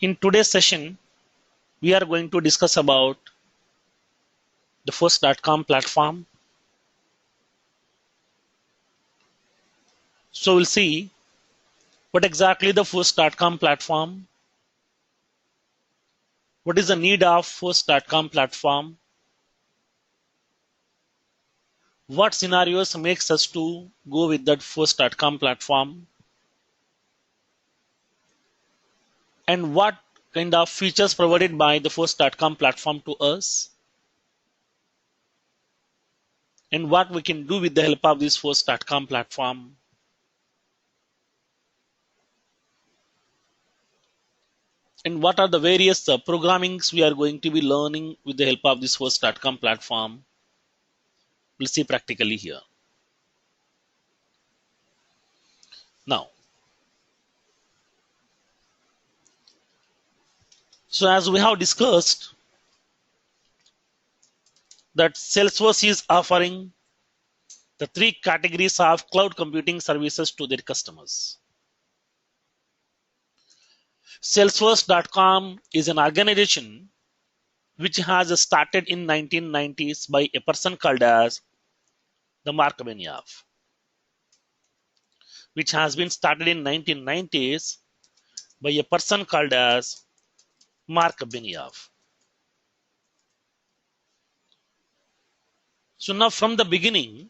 In today's session, we are going to discuss about the first.com platform. So we'll see what exactly the first.com platform, what is the need of first.com platform, what scenarios makes us to go with that first.com platform, and what kind of features provided by the first.com platform to us, and what we can do with the help of this first.com platform. And what are the various programmings we are going to be learning with the help of this first.com platform. We'll see practically here. Now, so as we have discussed that Salesforce is offering the three categories of cloud computing services to their customers. Salesforce.com is an organization which has started in 1990s by a person called as the Mark Benioff, which has been started in 1990s by a person called as Mark Benioff. So now from the beginning,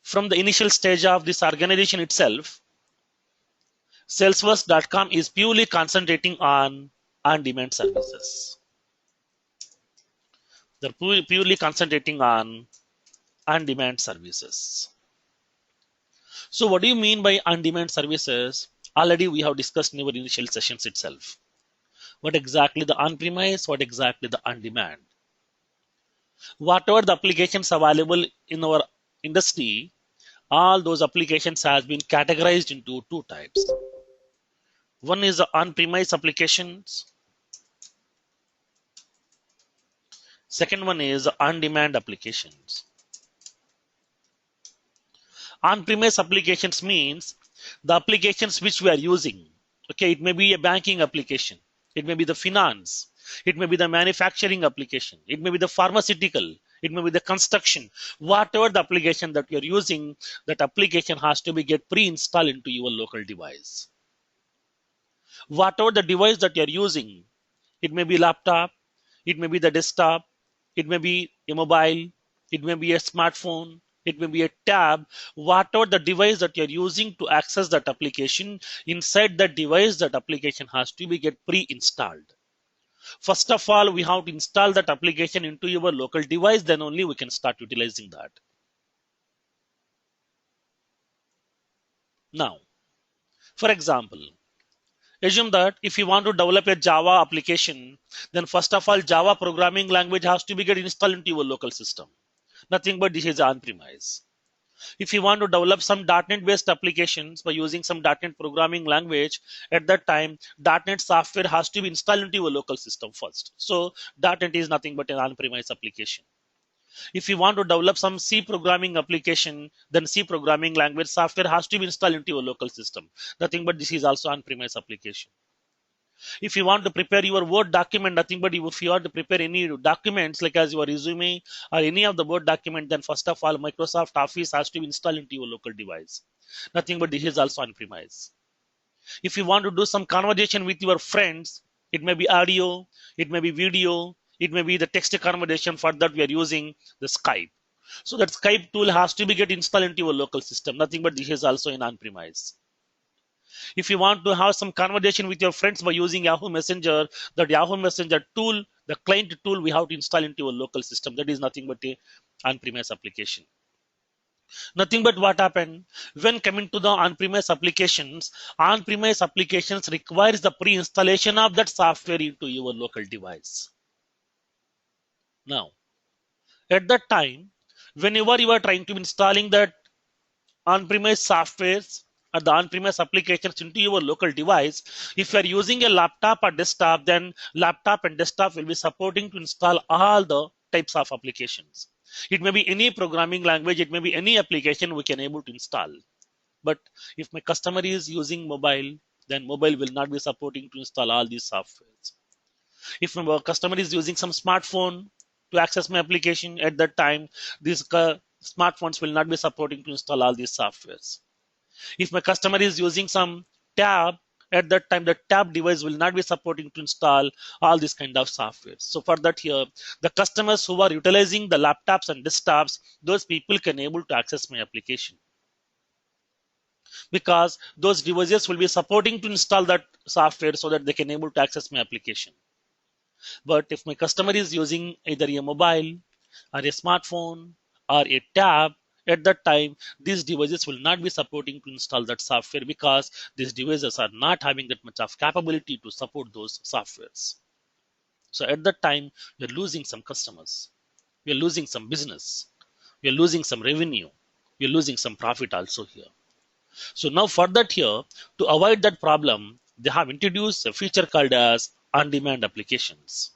from the initial stage of this organization itself, Salesforce.com is purely concentrating on on-demand services. They're purely concentrating on on-demand services. So what do you mean by on-demand services? Already we have discussed in our initial sessions itself. What exactly the on-premise, what exactly the on-demand. Whatever the applications available in our industry, all those applications has been categorized into two types. One is the on-premise applications. Second one is on-demand applications. On-premise applications means the applications which we are using. Okay, it may be a banking application. It may be the finance. It may be the manufacturing application. It may be the pharmaceutical. It may be the construction. Whatever the application that you're using, that application has to be get pre-installed into your local device. Whatever the device that you're using, it may be laptop, it may be the desktop, it may be a mobile, it may be a smartphone, it may be a tab. Whatever the device that you're using to access that application, inside that device, that application has to be get pre-installed. First of all, we have to install that application into your local device, then only we can start utilizing that. Now, for example, assume that if you want to develop a Java application, then first of all, Java programming language has to be get installed into your local system. Nothing but this is on-premise. If you want to develop some .NET based applications by using some .NET programming language, at that time, .NET software has to be installed into your local system first. So .NET is nothing but an on-premise application. If you want to develop some C programming application, then C programming language software has to be installed into your local system. Nothing but this is also on-premise application. If you want to prepare your Word document, nothing but if you want to prepare any documents like as your resume or any of the Word document, then first of all, Microsoft Office has to be installed into your local device. Nothing but this is also on-premise. If you want to do some conversation with your friends, it may be audio, it may be video, it may be the text conversation. For that, we are using the Skype. So that Skype tool has to be get installed into your local system. Nothing but this is also in on-premise. If you want to have some conversation with your friends by using Yahoo Messenger, that Yahoo Messenger tool, the client tool, we have to install into your local system. That is nothing but a on-premise application. Nothing but what happened when coming to the on-premise applications requires the pre-installation of that software into your local device. Now, at that time, whenever you are trying to installing that on-premise softwares or the on-premise applications into your local device, if you are using a laptop or desktop, then laptop and desktop will be supporting to install all the types of applications. It may be any programming language, it may be any application we can able to install. But if my customer is using mobile, then mobile will not be supporting to install all these softwares. If my customer is using some smartphone to access my application, at that time, these smartphones will not be supporting to install all these softwares. If my customer is using some tab, at that time the tab device will not be supporting to install all these kind of software. So for that here, the customers who are utilizing the laptops and desktops, those people can able to access my application, because those devices will be supporting to install that software so that they can able to access my application. But if my customer is using either a mobile or a smartphone or a tab, at that time, these devices will not be supporting to install that software, because these devices are not having that much of capability to support those softwares. So at that time, you're losing some customers, you're losing some business, you're losing some revenue, you're losing some profit also here. So now for that here, to avoid that problem, they have introduced a feature called as on-demand applications.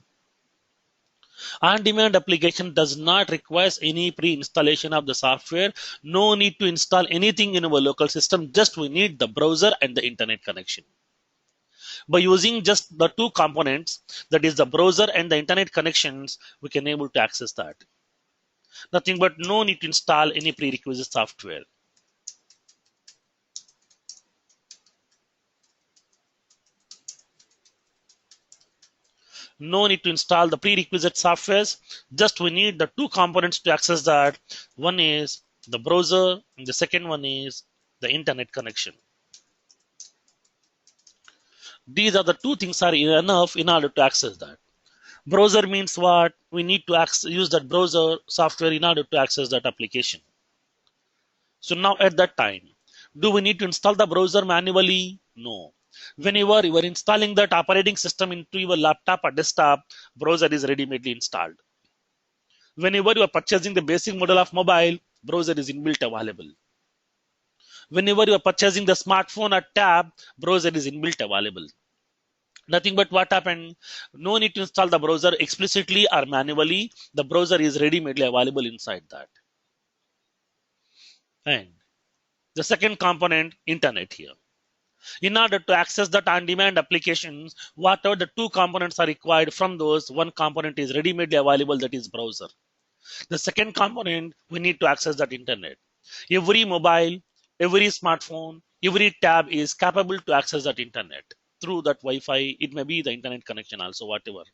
On-demand application does not require any pre-installation of the software. No need to install anything in our local system. Just we need the browser and the internet connection. By using just the two components, that is the browser and the internet connections, we can able to access that. Nothing but no need to install any prerequisite software. No need to install the prerequisite softwares. Just we need the two components to access that. One is the browser and the second one is the internet connection. These are the two things are enough in order to access that. Browser means what? We need to use that browser software in order to access that application. So now at that time, do we need to install the browser manually? No. Whenever you are installing that operating system into your laptop or desktop, browser is ready-madely installed. Whenever you are purchasing the basic model of mobile, browser is inbuilt available. Whenever you are purchasing the smartphone or tab, browser is inbuilt available. Nothing but what happened, no need to install the browser explicitly or manually. The browser is ready-madely available inside that. And the second component, internet here. In order to access that on-demand applications, whatever the two components are required from those, one component is ready-madely available, that is browser. The second component, we need to access that internet. Every mobile, every smartphone, every tab is capable to access that internet through that Wi-Fi. It may be the internet connection also, whatever.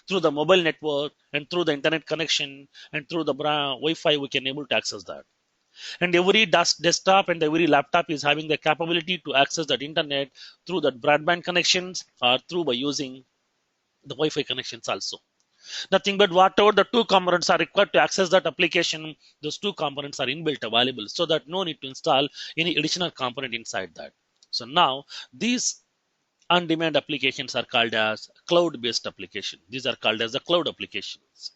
Through the mobile network and through the internet connection and through the Wi-Fi, we can able to access that. And every desktop and every laptop is having the capability to access that internet through that broadband connections or through by using the Wi-Fi connections also. Nothing but whatever the two components are required to access that application, those two components are inbuilt available, so that no need to install any additional component inside that. So now these on-demand applications are called as cloud-based application. These are called as the cloud applications.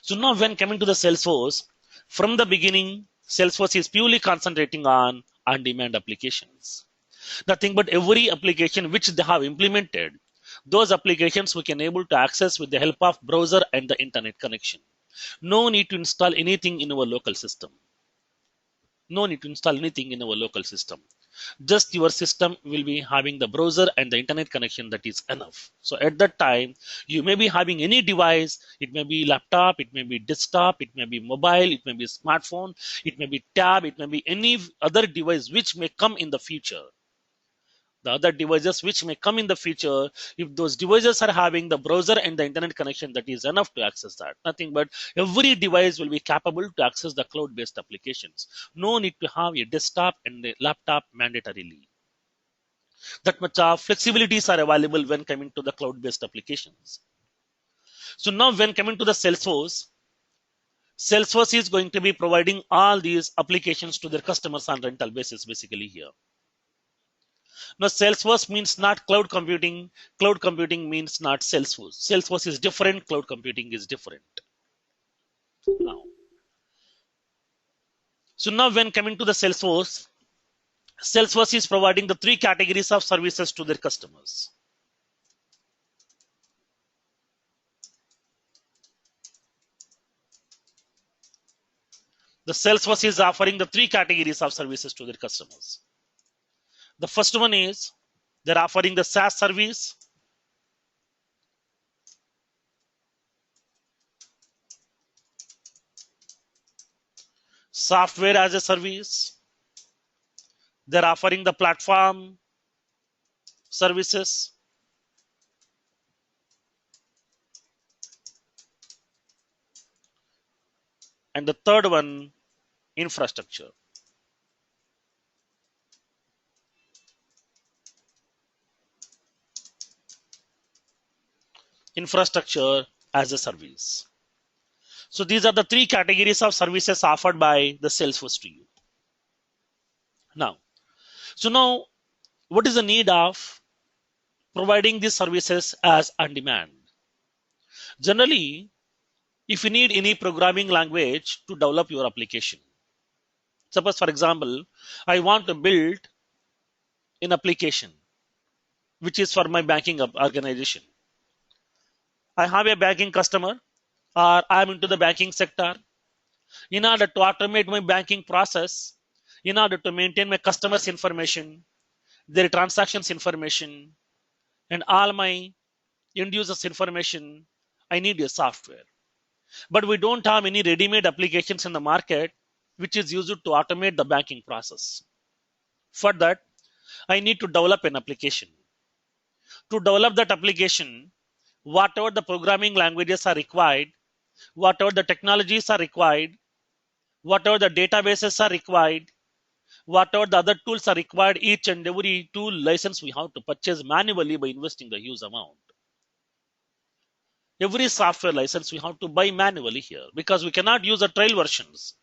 So now when coming to the Salesforce, from the beginning, Salesforce is purely concentrating on on-demand applications. Nothing but every application which they have implemented, those applications we can able to access with the help of browser and the internet connection. No need to install anything in our local system. No need to install anything in our local system. Just your system will be having the browser and the internet connection, that is enough. So at that time, you may be having any device. It may be laptop, it may be desktop, it may be mobile, it may be smartphone, it may be tab, it may be any other device which may come in the future. The other devices which may come in the future, if those devices are having the browser and the internet connection, that is enough to access that. Nothing but every device will be capable to access the cloud-based applications. No need to have a desktop and a laptop mandatorily. That much of flexibilities are available when coming to the cloud-based applications. So now when coming to the Salesforce, Salesforce is going to be providing all these applications to their customers on rental basis basically here. Now, Salesforce means not cloud computing. Cloud computing means not Salesforce. Salesforce is different. Cloud computing is different. Now, so now when coming to the Salesforce, Salesforce is providing the three categories of services to their customers. The Salesforce is offering the three categories of services to their customers. The first one is they're offering the SaaS service, software as a service. They're offering the platform services. And the third one, infrastructure. Infrastructure as a service. So these are the three categories of services offered by the Salesforce to you. Now, what is the need of providing these services as on demand? Generally, if you need any programming language to develop your application, suppose for example, I want to build an application which is for my banking organization. I have a banking customer or I'm into the banking sector. In order to automate my banking process, in order to maintain my customers' information, their transactions information, and all my end users' information, I need a software. But we don't have any ready-made applications in the market which is used to automate the banking process. For that, I need to develop an application. To develop that application, whatever the programming languages are required, whatever the technologies are required, whatever the databases are required, whatever the other tools are required, each and every tool license we have to purchase manually by investing the huge amount. Every software license we have to buy manually here because we cannot use the trial versions.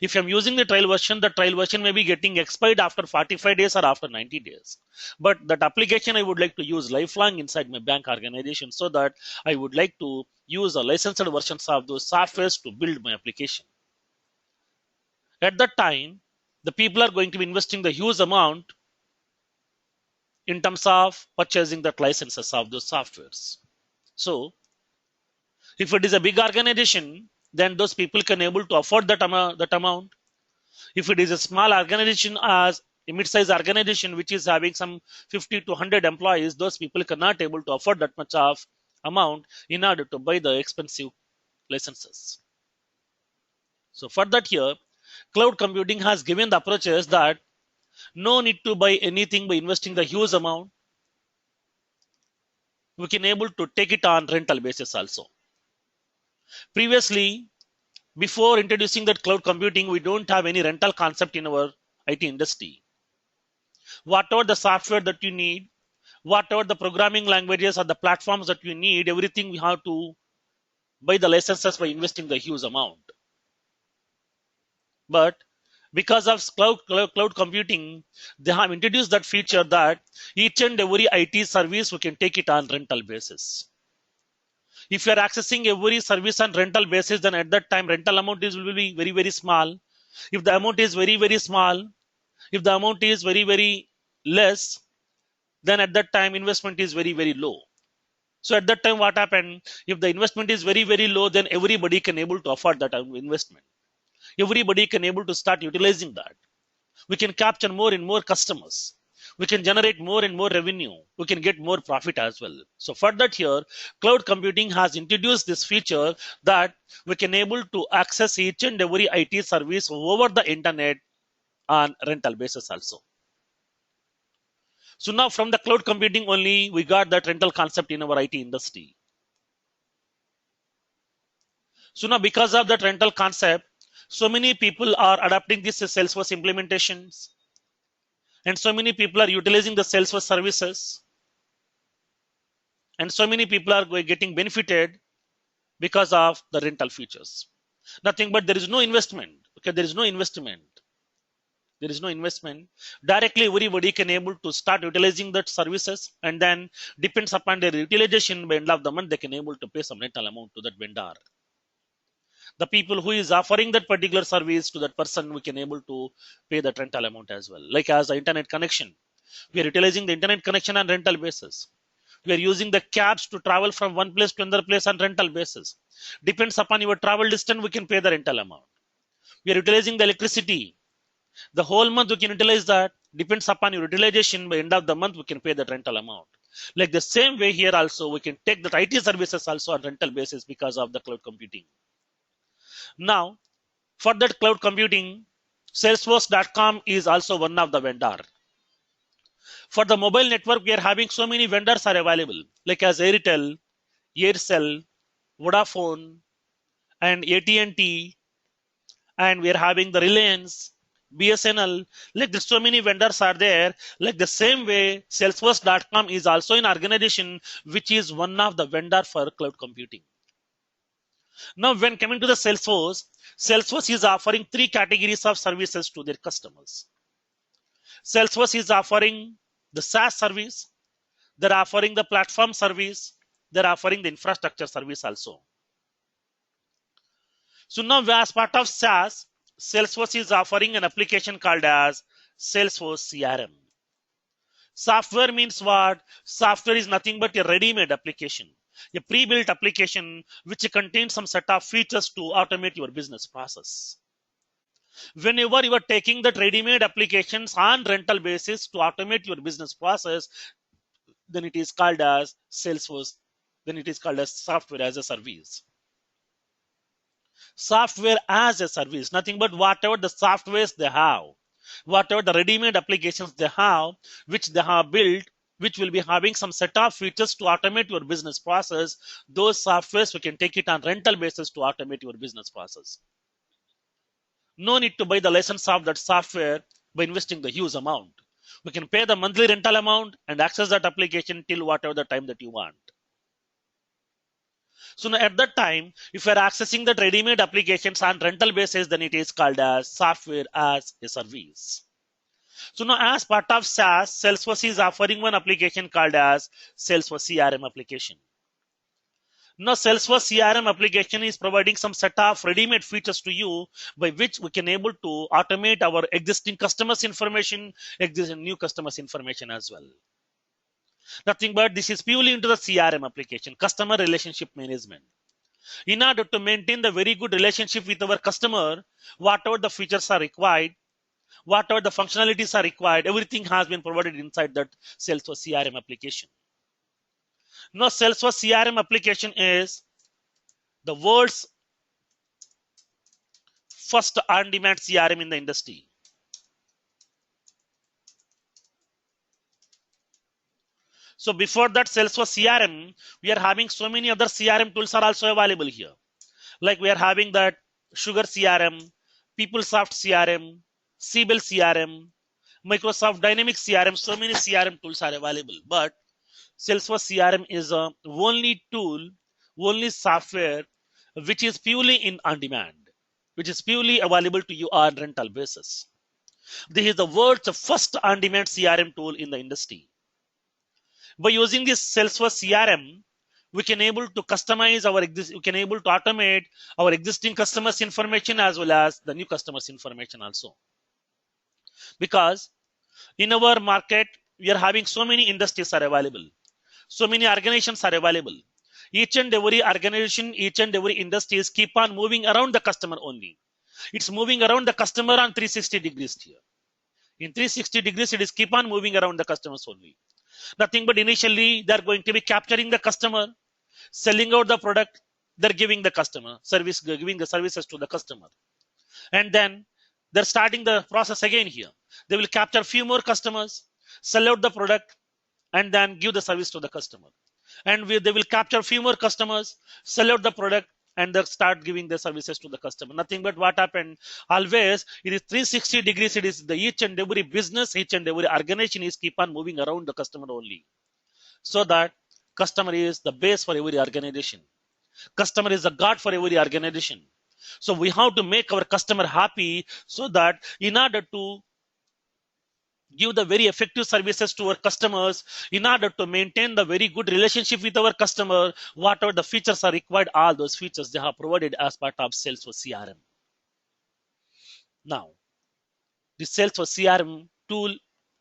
If I'm using the trial version may be getting expired after 45 days or after 90 days. But that application I would like to use lifelong inside my bank organization, so that I would like to use the licensed versions of those softwares to build my application. At that time, the people are going to be investing the huge amount in terms of purchasing the licenses of those softwares. So if it is a big organization, then those people can able to afford that amount. If it is a small organization, as a mid-sized organization which is having some 50 to 100 employees, those people cannot able to afford that much of amount in order to buy the expensive licenses. So for that here, cloud computing has given the approaches that no need to buy anything by investing the huge amount. We can able to take it on rental basis also. Previously, before introducing that cloud computing, we don't have any rental concept in our IT industry. Whatever the software that you need, whatever the programming languages or the platforms that you need, everything we have to buy the licenses by investing the huge amount. But because of cloud computing, they have introduced that feature that each and every IT service we can take it on rental basis. If you are accessing every service on rental basis, then at that time rental amount will be very, very small. If the amount is very, very small, if the amount is very, very less, then at that time investment is very, very low. So at that time, what happened? If the investment is very, very low, then everybody can able to afford that investment. Everybody can able to start utilizing that. We can capture more and more customers. We can generate more and more revenue. We can get more profit as well. So for that here, cloud computing has introduced this feature that we can able to access each and every IT service over the internet on rental basis also. So now from the cloud computing only, we got that rental concept in our IT industry. So now because of that rental concept, so many people are adopting this as Salesforce implementations. And so many people are utilizing the Salesforce services. And so many people are getting benefited because of the rental features. Nothing but there is no investment. Okay, there is no investment. There is no investment. Directly everybody can able to start utilizing that services, and then depends upon their utilization, by end of the month they can able to pay some rental amount to that vendor. The people who is offering that particular service to that person, we can able to pay that rental amount as well. Like as the internet connection, we are utilizing the internet connection on rental basis. We are using the cabs to travel from one place to another place on rental basis. Depends upon your travel distance, we can pay the rental amount. We are utilizing the electricity. The whole month we can utilize that. depends upon your utilization. By end of the month, we can pay that rental amount. Like the same way here also, we can take that IT services also on rental basis because of the cloud computing. Now, for that cloud computing, Salesforce.com is also one of the vendor. For the mobile network, we are having so many vendors are available, like as Airtel, Aircel, Vodafone, and AT&T, and we are having the Reliance, BSNL. Like there's so many vendors are there. Like the same way, Salesforce.com is also an organization which is one of the vendor for cloud computing. Now, when coming to the Salesforce, Salesforce is offering three categories of services to their customers. Salesforce is offering the SaaS service, they're offering the platform service, they're offering the infrastructure service also. So now as part of SaaS, Salesforce is offering an application called as Salesforce CRM. Software means what? Software is nothing but a ready-made application, a pre-built application which contains some set of features to automate your business process. Whenever you are taking that ready-made applications on rental basis to automate your business process, then it is called as Salesforce, then it is called as software as a service. Software as a service, nothing but whatever the softwares they have, whatever the ready-made applications they have, which they have built, which will be having some set of features to automate your business process, those softwares we can take it on rental basis to automate your business process. No need to buy the license of that software by investing the huge amount. We can pay the monthly rental amount and access that application till whatever the time that you want. So now at that time, if you are accessing the ready-made applications on rental basis, then it is called as software as a service. So now as part of SaaS, Salesforce is offering one application called as Salesforce CRM application. Now Salesforce CRM application is providing some set of ready-made features to you by which we can able to automate our existing customers information, existing new customers information as well. Nothing but this is purely into the CRM application, customer relationship management. In order to maintain the very good relationship with our customer, whatever the features are required, whatever the functionalities are required, everything has been provided inside that Salesforce CRM application. Now, Salesforce CRM application is the world's first on-demand CRM in the industry. So before that Salesforce CRM, we are having so many other CRM tools are also available here. Like we are having that Sugar CRM, PeopleSoft CRM, Siebel CRM, Microsoft Dynamics CRM, so many CRM tools are available. But Salesforce CRM is a only tool, only software which is purely in on demand, which is purely available to you on rental basis. This is the world's first on demand CRM tool in the industry. By using this Salesforce CRM, we can able to customize we can able to automate our existing customers information as well as the new customers information also. Because in our market, we are having so many industries are available. So many organizations are available. Each and every organization, each and every industry is keep on moving around the customer only. It's moving around the customer on 360 degrees here. In 360 degrees, it is keep on moving around the customers only. Nothing but initially, they're going to be capturing the customer, selling out the product, they're giving the customer service, giving the services to the customer. And then they're starting the process again here. They will capture few more customers, sell out the product, and then give the service to the customer. And they will capture few more customers, sell out the product, and they start giving the services to the customer. Nothing but what happened always, it is 360 degrees. It is the each and every business, each and every organization is keep on moving around the customer only. So that customer is the base for every organization. Customer is the God for every organization. So we have to make our customer happy so that in order to give the very effective services to our customers, in order to maintain the very good relationship with our customer, whatever the features are required, all those features they have provided as part of Salesforce CRM. Now, the Salesforce CRM tool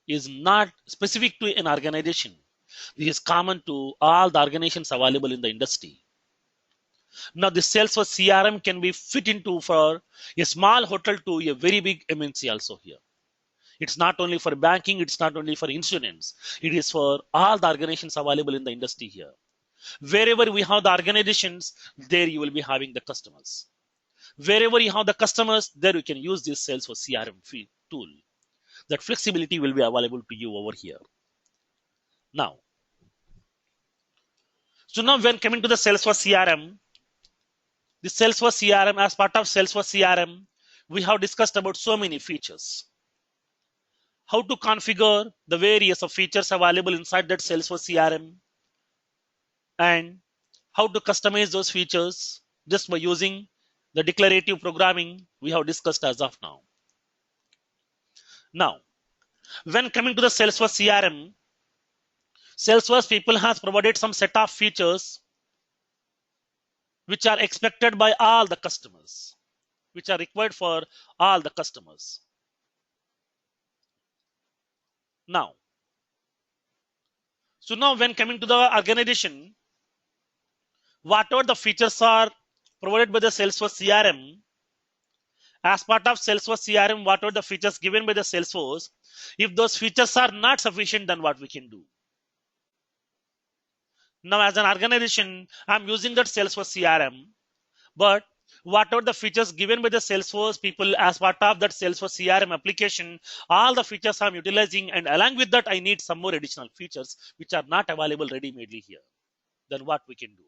is not specific to an organization. This is common to all the organizations available in the industry. Now, the Salesforce CRM can be fit into for a small hotel to a very big MNC also here. It's not only for banking, it's not only for insurance. It is for all the organizations available in the industry here. Wherever we have the organizations, there you will be having the customers. Wherever you have the customers, there you can use this Salesforce CRM tool. That flexibility will be available to you over here. Now, so now when coming to the Salesforce CRM, the Salesforce CRM, as part of Salesforce CRM, we have discussed about so many features. How to configure the various of features available inside that Salesforce CRM, and how to customize those features just by using the declarative programming we have discussed as of now. Now, when coming to the Salesforce CRM, Salesforce people has provided some set of features which are expected by all the customers, which are required for all the customers. Now, so now when coming to the organization, whatever the features are provided by the Salesforce CRM, as part of Salesforce CRM, whatever the features given by the Salesforce, if those features are not sufficient, then what we can do? Now, as an organization, I'm using that Salesforce CRM, but whatever the features given by the Salesforce people as part of that Salesforce CRM application, all the features I'm utilizing, and along with that, I need some more additional features which are not available ready-madely here. Then what we can do?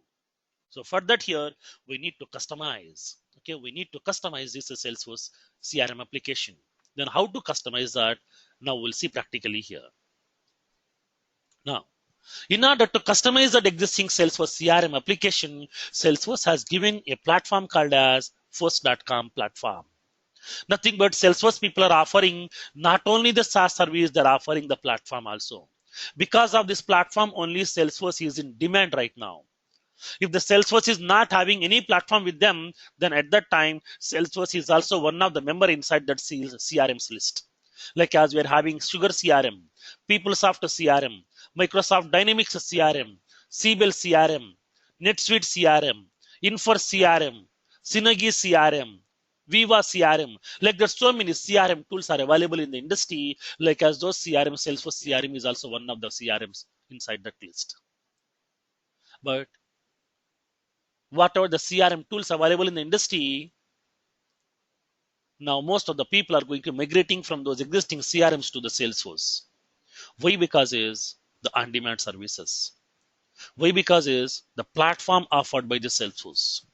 So for that here, we need to customize. Okay, we need to customize this Salesforce CRM application. Then how to customize that? Now we'll see practically here. Now, in order to customize that existing Salesforce CRM application, Salesforce has given a platform called as Force.com platform. Nothing but Salesforce people are offering not only the SaaS service, they're offering the platform also. Because of this platform, only Salesforce is in demand right now. If the Salesforce is not having any platform with them, then at that time, Salesforce is also one of the member inside that CRM's list. Like as we are having Sugar CRM, PeopleSoft CRM, Microsoft Dynamics CRM, Siebel CRM, NetSuite CRM, Infor CRM, Synergy CRM, Viva CRM. Like there's so many CRM tools are available in the industry. Like as those CRM, Salesforce CRM is also one of the CRMs inside that list. But whatever the CRM tools available in the industry, now most of the people are going to migrating from those existing CRMs to the Salesforce. Why? Because is the on-demand services. Why? Because is the platform offered by the Salesforce.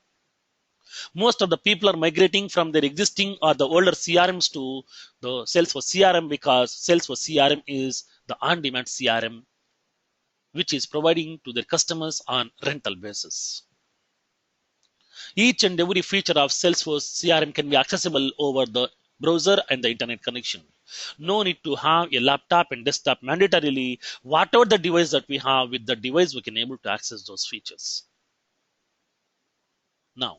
Most of the people are migrating from their existing or the older CRMs to the Salesforce CRM because Salesforce CRM is the on-demand CRM which is providing to their customers on rental basis. Each and every feature of Salesforce CRM can be accessible over the browser and the internet connection. No need to have a laptop and desktop mandatorily. Whatever the device that we have, with the device we can able to access those features. Now,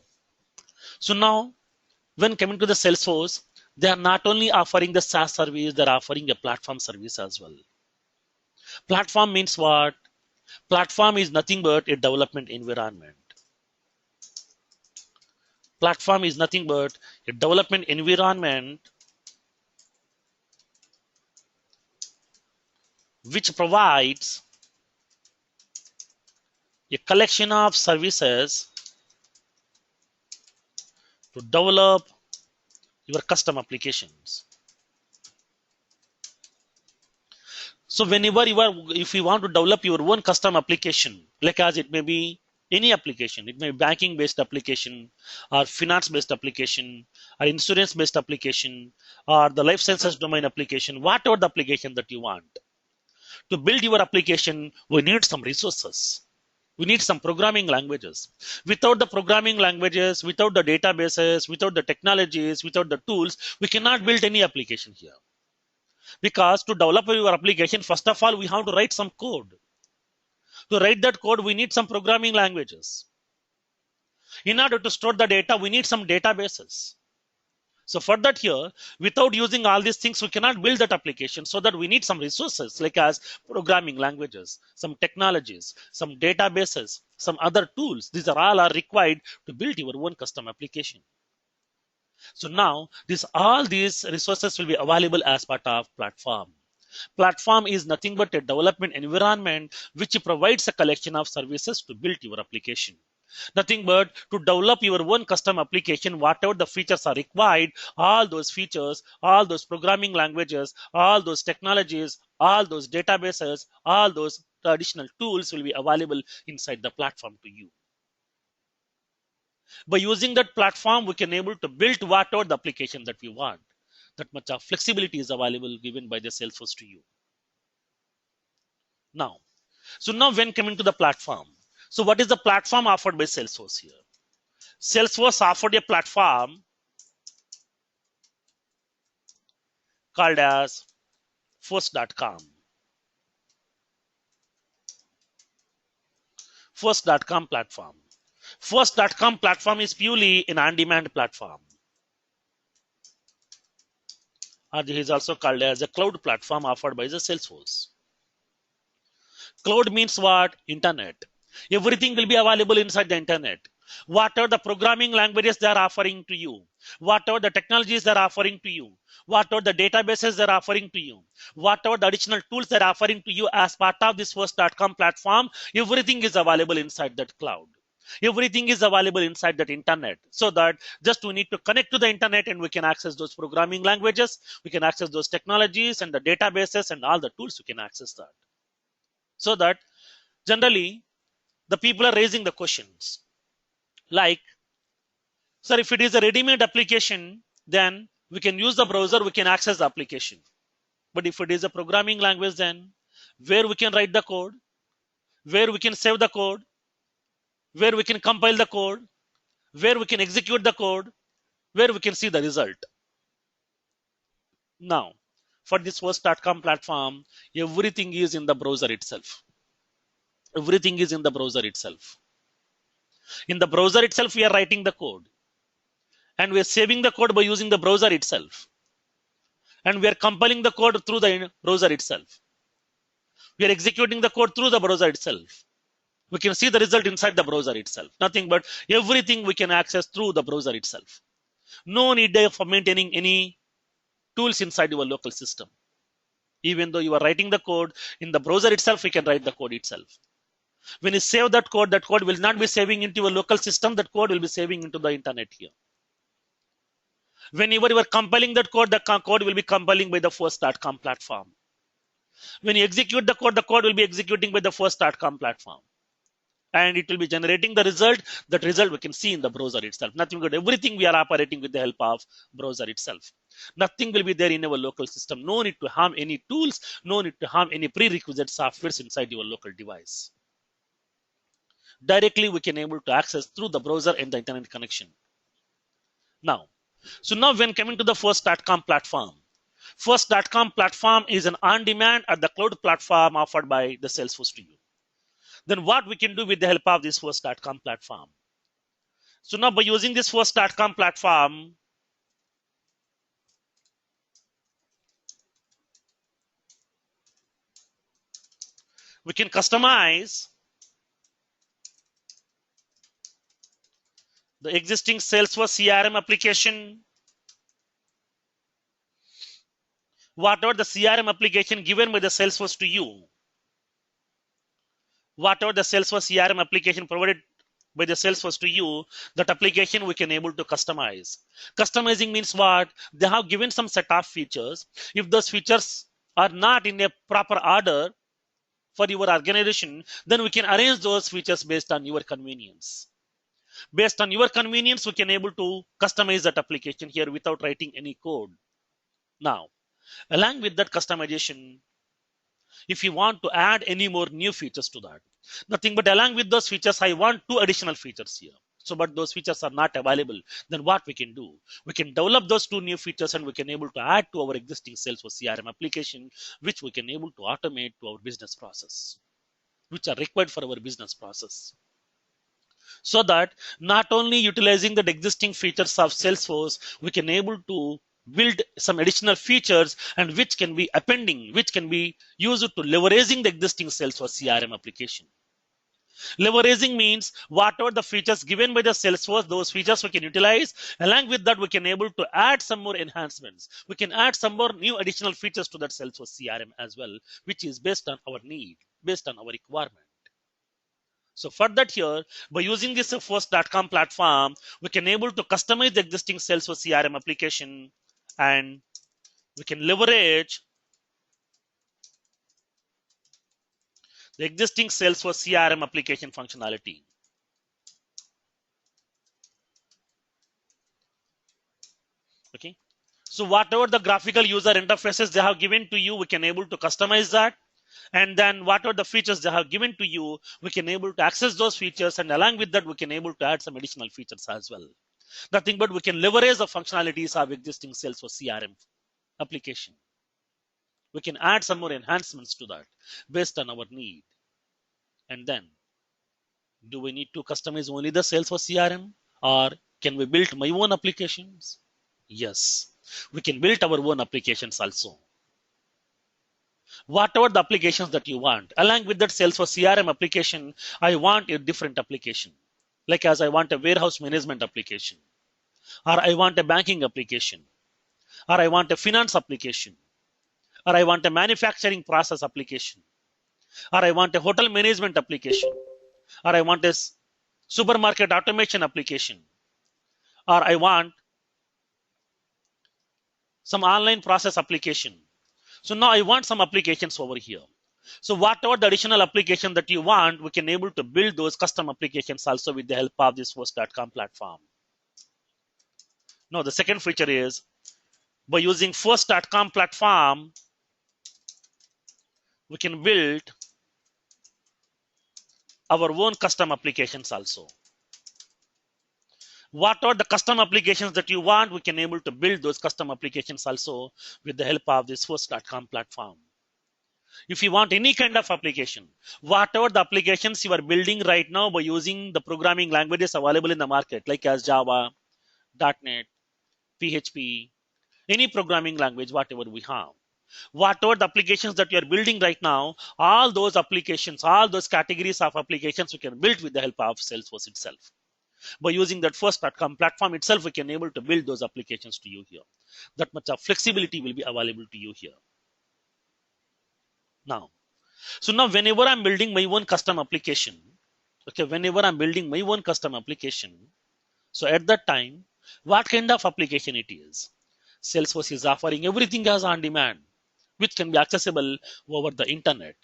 when coming to the Salesforce, they are not only offering the SaaS service, they're offering a platform service as well. Platform means what? Platform is nothing but a development environment. Platform is nothing but a development environment which provides a collection of services to develop your custom applications. So whenever if you want to develop your own custom application, like as it may be any application, it may be banking based application or finance based application or insurance based application or the life sciences domain application, whatever the application that you want. To build your application, we need some resources. We need some programming languages. Without the programming languages, without the databases, without the technologies, without the tools, we cannot build any application here. Because to develop your application, first of all, we have to write some code. To write that code, we need some programming languages. In order to store the data, we need some databases. So for that here, without using all these things, we cannot build that application. So that we need some resources like as programming languages, some technologies, some databases, some other tools. These are all required to build your own custom application. So now all these resources will be available as part of platform. Platform is nothing but a development environment which provides a collection of services to build your application. Nothing but to develop your own custom application, whatever the features are required, all those features, all those programming languages, all those technologies, all those databases, all those additional tools will be available inside the platform to you. By using that platform, we can able to build whatever the application that we want. That much of flexibility is available given by the Salesforce to you. Now, so now when coming to the platform, so what is the platform offered by Salesforce here? Salesforce offered a platform called as Force.com. Force.com platform. Force.com platform is purely an on-demand platform. It is also called as a cloud platform offered by the Salesforce. Cloud means what? Internet. Everything will be available inside the internet. What are the programming languages they are offering to you? What are the technologies they are offering to you? What are the databases they are offering to you? What are the additional tools they are offering to you as part of this Force.com platform? Everything is available inside that cloud. Everything is available inside that internet, so that just we need to connect to the internet and we can access those programming languages, we can access those technologies and the databases and all the tools we can access that. So that generally the people are raising the questions like, sir, if it is a ready-made application, then we can use the browser, we can access the application. But if it is a programming language, then where we can write the code, where we can save the code, where we can compile the code, where we can execute the code, where we can see the result. Now, for this Force.com platform, everything is in the browser itself. Everything is in the browser itself. In the browser itself, we are writing the code. And we are saving the code by using the browser itself. And we are compiling the code through the browser itself. We are executing the code through the browser itself. We can see the result inside the browser itself. Nothing but everything we can access through the browser itself. No need for maintaining any tools inside your local system. Even though you are writing the code in the browser itself, we can write the code itself. When you save that code will not be saving into your local system, that code will be saving into the internet here. Whenever you are compiling that code, the code will be compiling by the Force.com platform. When you execute the code will be executing by the Force.com platform. And it will be generating the result. That result we can see in the browser itself. Nothing but everything we are operating with the help of browser itself. Nothing will be there in our local system. No need to harm any tools. No need to harm any prerequisite softwares inside your local device. Directly we can able to access through the browser and the internet connection. Now, so now when coming to the Force.com platform, Force.com platform is an on-demand or the cloud platform offered by the Salesforce to you. Then what we can do with the help of this Force.com platform? So now by using this Force.com platform, we can customize the existing Salesforce CRM application. Whatever the CRM application given by the Salesforce to you, whatever the Salesforce CRM application provided by the Salesforce to you, that application we can able to customize. Customizing means what? They have given some set of features. If those features are not in a proper order for your organization, then we can arrange those features based on your convenience. Based on your convenience, we can able to customize that application here without writing any code. Now, along with that customization, if you want to add any more new features to that, nothing but along with those features, I want 2 additional features here. So, but those features are not available. Then what we can do? We can develop those 2 new features and we can able to add to our existing Salesforce CRM application, which we can able to automate to our business process, which are required for our business process. So that not only utilizing the existing features of Salesforce, we can able to build some additional features and which can be appending, which can be used to leveraging the existing Salesforce CRM application. Leveraging means whatever the features given by the Salesforce, those features we can utilize. Along with that, we can able to add some more enhancements. We can add some more new additional features to that Salesforce CRM as well, which is based on our need, based on our requirement. So for that here, by using this Salesforce.com platform, we can able to customize the existing Salesforce CRM application, and we can leverage the existing Salesforce CRM application functionality. Okay. So whatever the graphical user interfaces they have given to you, we can able to customize that. And then whatever the features they have given to you, we can able to access those features. And along with that, we can able to add some additional features as well. Nothing but we can leverage the functionalities of existing Salesforce CRM application. We can add some more enhancements to that based on our need. And then, do we need to customize only the Salesforce CRM, or can we build my own applications? Yes, we can build our own applications also. Whatever the applications that you want, along with that Salesforce CRM application, I want a different application. Like as I want a warehouse management application, or I want a banking application, or I want a finance application, or I want a manufacturing process application, or I want a hotel management application, or I want a supermarket automation application, or I want some online process application. So now I want some applications over here. So whatever the additional application that you want, we can able to build those custom applications also with the help of this Force.com platform. Now the second feature is, by using Force.com platform, we can build our own custom applications also. What are the custom applications that you want, we can able to build those custom applications also with the help of this Force.com platform. If you want any kind of application, whatever the applications you are building right now by using the programming languages available in the market, like as Java, .NET, PHP, any programming language, whatever we have. Whatever the applications that you are building right now, all those applications, all those categories of applications we can build with the help of Salesforce itself. By using that Force.com platform itself, we can able to build those applications to you here. That much of flexibility will be available to you here. Now, so now whenever I'm building my own custom application, okay, whenever I'm building my own custom application, so at that time, what kind of application it is? Salesforce is offering everything as on demand, which can be accessible over the internet,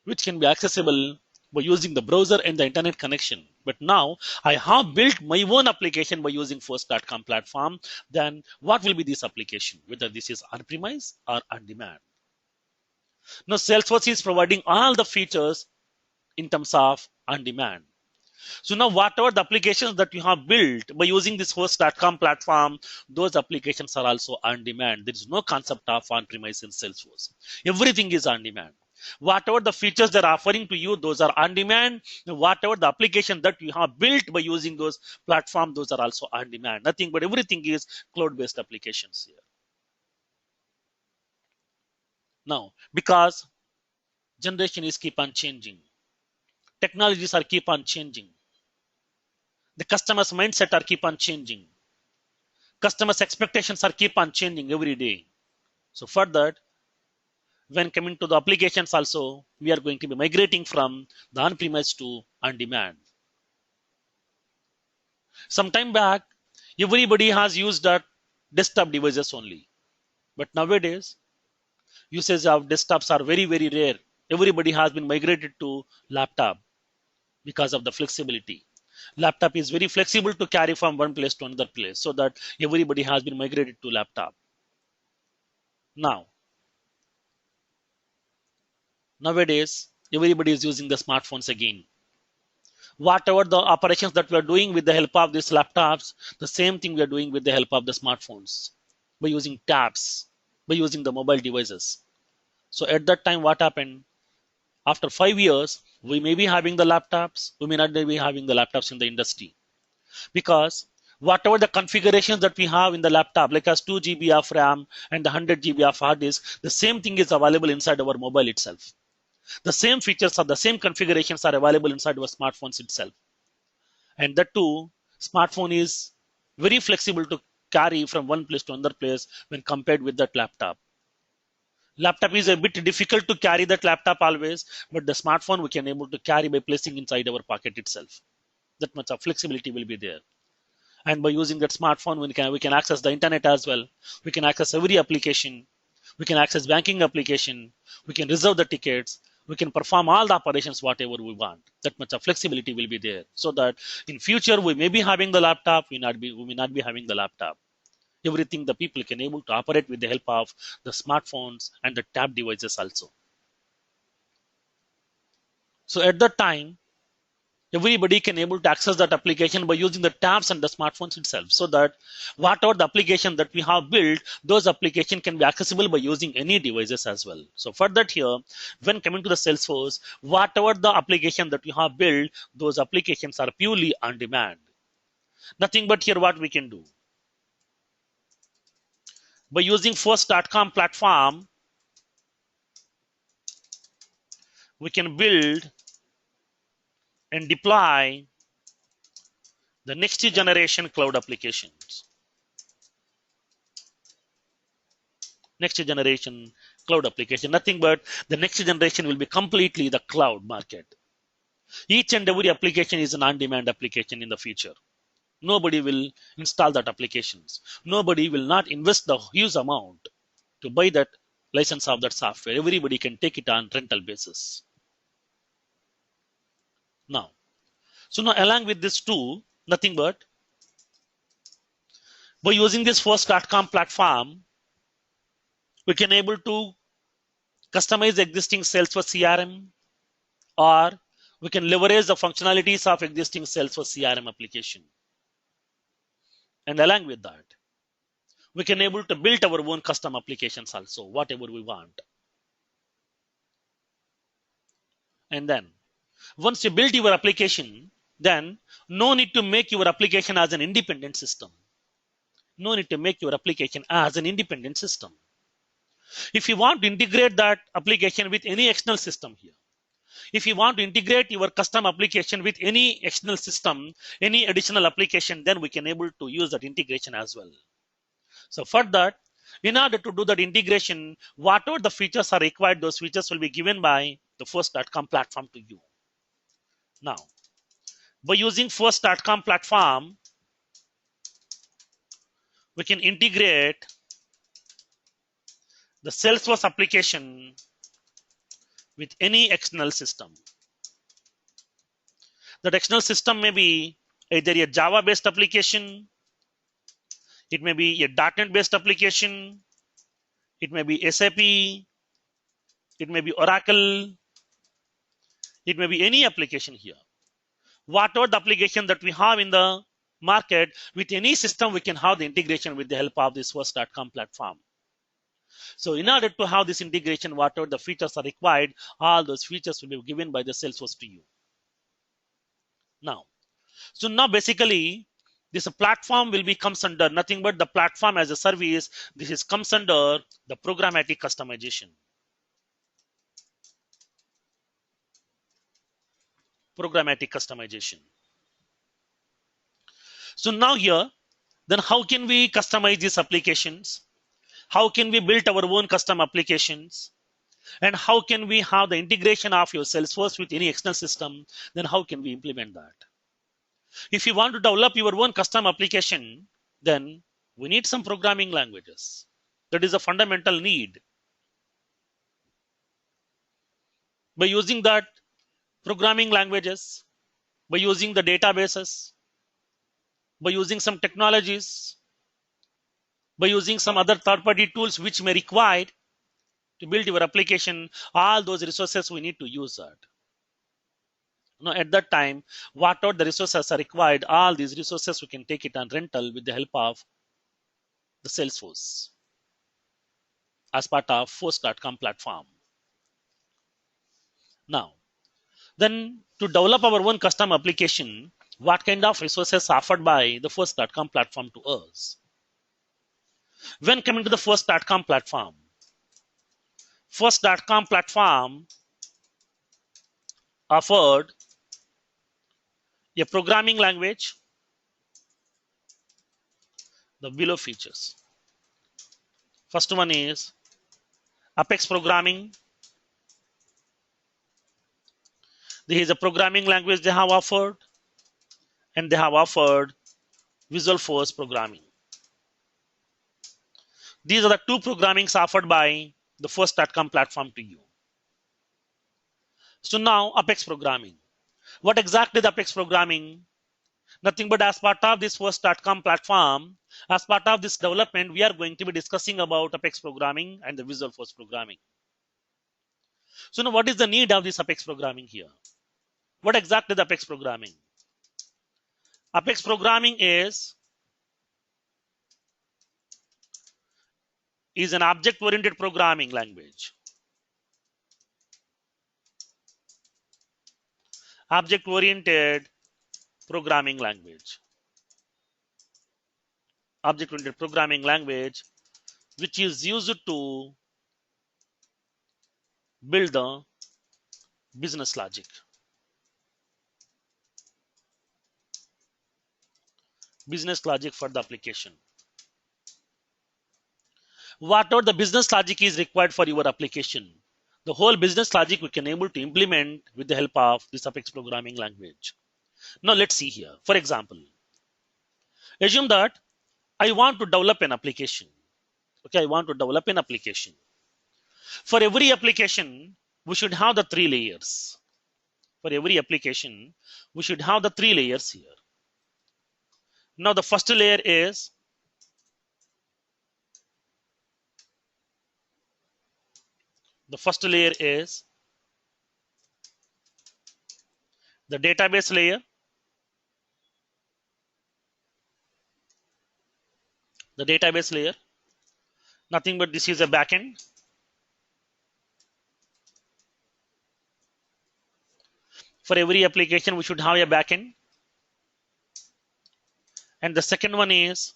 which can be accessible by using the browser and the internet connection. But now I have built my own application by using Force.com platform. Then what will be this application, whether this is on-premise or on-demand? Now Salesforce is providing all the features in terms of on-demand. So now whatever the applications that you have built by using this Force.com platform, those applications are also on-demand. There is no concept of on-premise in Salesforce. Everything is on-demand. Whatever the features they're offering to you, those are on demand. Whatever the application that you have built by using those platforms, those are also on demand. Nothing but everything is cloud-based applications here. Now, because generation is keep on changing, technologies are keep on changing, the customers' mindset are keep on changing, customers' expectations are keep on changing every day. So for that, when coming to the applications also, we are going to be migrating from the on-premise to on-demand. Some time back, everybody has used that desktop devices only. But nowadays, usage of desktops are very, very rare. Everybody has been migrated to laptop because of the flexibility. Laptop is very flexible to carry from one place to another place, so that everybody has been migrated to laptop. Nowadays, everybody is using the smartphones again. Whatever the operations that we are doing with the help of these laptops, the same thing we are doing with the help of the smartphones, by using tabs, by using the mobile devices. So at that time, what happened? After 5 years, we may be having the laptops, we may not be having the laptops in the industry. Because whatever the configurations that we have in the laptop, like as 2 GB of RAM and the 100 GB of hard disk, the same thing is available inside our mobile itself. The same features or the same configurations are available inside our smartphones itself. And that too, smartphone is very flexible to carry from one place to another place when compared with that laptop. Laptop is a bit difficult to carry that laptop always, but the smartphone we can able to carry by placing inside our pocket itself. That much of flexibility will be there. And by using that smartphone, we can access the internet as well. We can access every application. We can access banking application. We can reserve the tickets. We can perform all the operations whatever we want. That much of flexibility will be there. So that in future we may be having the laptop, we may not be having the laptop. Everything the people can able to operate with the help of the smartphones and the tab devices also. So at that time, everybody can able to access that application by using the tabs and the smartphones itself, so that whatever the application that we have built, those application can be accessible by using any devices as well. So for that here, when coming to the Salesforce, whatever the application that we have built, those applications are purely on demand. Nothing but here what we can do. By using first.com platform, we can build and deploy the next generation cloud applications. Next generation cloud application, nothing but the next generation will be completely the cloud market. Each and every application is an on-demand application in the future. Nobody will install that applications. Nobody will not invest the huge amount to buy that license of that software. Everybody can take it on rental basis. Now, along with this too, nothing but by using this first.com platform, we can able to customize existing Salesforce CRM, or we can leverage the functionalities of existing Salesforce CRM application. And along with that, we can able to build our own custom applications also, whatever we want. And then once you build your application, then no need to make your application as an independent system. No need to make your application as an independent system. If you want to integrate that application with any external system here, if you want to integrate your custom application with any external system, any additional application, then we can able to use that integration as well. So for that, in order to do that integration, whatever the features are required, those features will be given by the first.com platform to you. Now, by using first.com platform, we can integrate the Salesforce application with any external system. That external system may be either a Java based application, it may be a .NET based application, it may be SAP, it may be Oracle, it may be any application here. Whatever the application that we have in the market, with any system we can have the integration with the help of this first.com platform. So in order to have this integration, whatever the features are required, all those features will be given by the Salesforce to you. Now basically this platform will be comes under nothing but the platform as a service. This is comes under the programmatic customization. Programmatic customization. So now here, then how can we customize these applications? How can we build our own custom applications? And how can we have the integration of your Salesforce with any external system? Then how can we implement that? If you want to develop your own custom application, then we need some programming languages. That is a fundamental need. By using that programming languages, by using the databases, by using some technologies, by using some other third-party tools which may require to build your application, all those resources we need to use that. Now at that time, whatever the resources are required, all these resources we can take it on rental with the help of the Salesforce as part of first.com platform. Now, then to develop our own custom application, what kind of resources offered by the first.com platform to us? When coming to the first.com platform offered a programming language, the below features. First one is Apex programming. This is a programming language they have offered, and they have offered Visualforce programming. These are the two programmings offered by the Force.com platform to you. So now Apex programming. What exactly is Apex programming? Nothing but as part of this Force.com platform, as part of this development, we are going to be discussing about Apex programming and the Visualforce programming. So now what is the need of this Apex programming here? What exactly is Apex programming? Apex programming is an object-oriented programming language. Object-oriented programming language. Object-oriented programming language, which is used to build the business logic. Business logic for the application. Whatever the business logic is required for your application, the whole business logic we can able to implement with the help of this Apex programming language. Now let's see here. For example, assume that I want to develop an application. Okay, I want to develop an application. For every application, we should have the three layers. For every application, we should have the three layers here. Now the first layer is the database layer. The database layer. Nothing but this is a backend. For every application, we should have a backend. And the second one is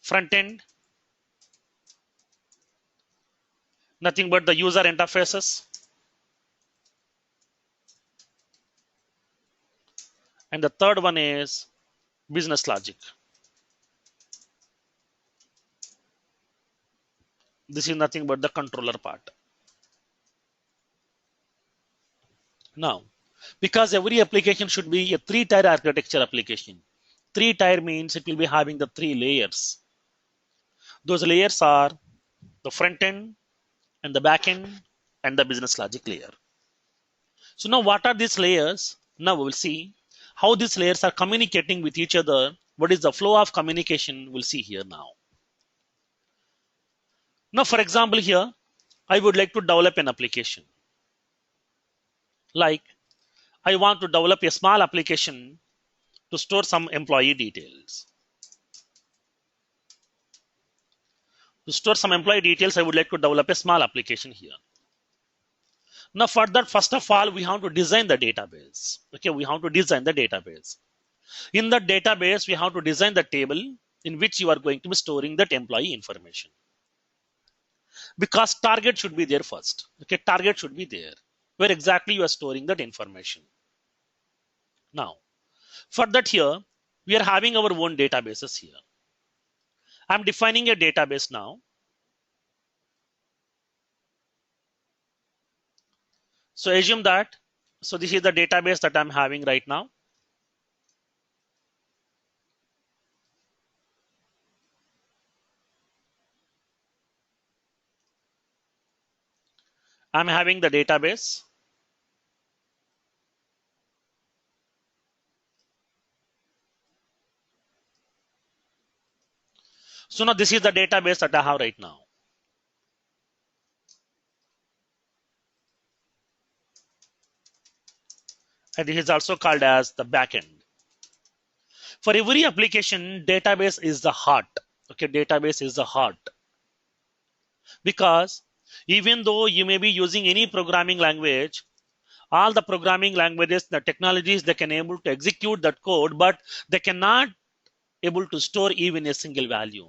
front end. Nothing but the user interfaces. And the third one is business logic. This is nothing but the controller part. Now, because every application should be a three-tier architecture application. Three-tier means it will be having the three layers. Those layers are the front end and the back end and the business logic layer. So now what are these layers? Now we will see how these layers are communicating with each other. What is the flow of communication? We'll see here now. Now, for example, here, I would like to develop an application. Like, I want to develop a small application to store some employee details. To store some employee details, I would like to develop a small application here. Now, for that, first of all, we have to design the database. Okay, we have to design the database. In the database, we have to design the table in which you are going to be storing that employee information. Because target should be there first. Okay, target should be there. Where exactly you are storing that information. Now, for that here, we are having our own databases here. I'm defining a database now. So assume that, so this is the database that I'm having right now. I'm having the database. So now this is the database that I have right now. And this is also called as the backend. For every application, database is the heart. Okay, database is the heart. Because even though you may be using any programming language, all the programming languages, the technologies, they can able to execute that code, but they cannot able to store even a single value.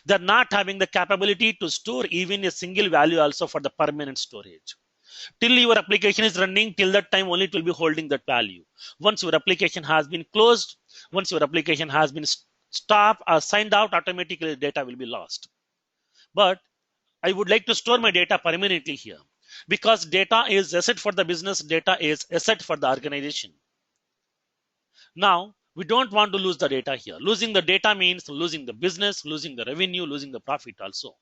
They're not having the capability to store even a single value also for the permanent storage. Till your application is running, till that time only it will be holding that value. Once your application has been closed, once your application has been stopped or signed out, automatically data will be lost. But I would like to store my data permanently here, because data is asset for the business, data is asset for the organization. Now, we don't want to lose the data here. Losing the data means losing the business, losing the revenue, losing the profit also.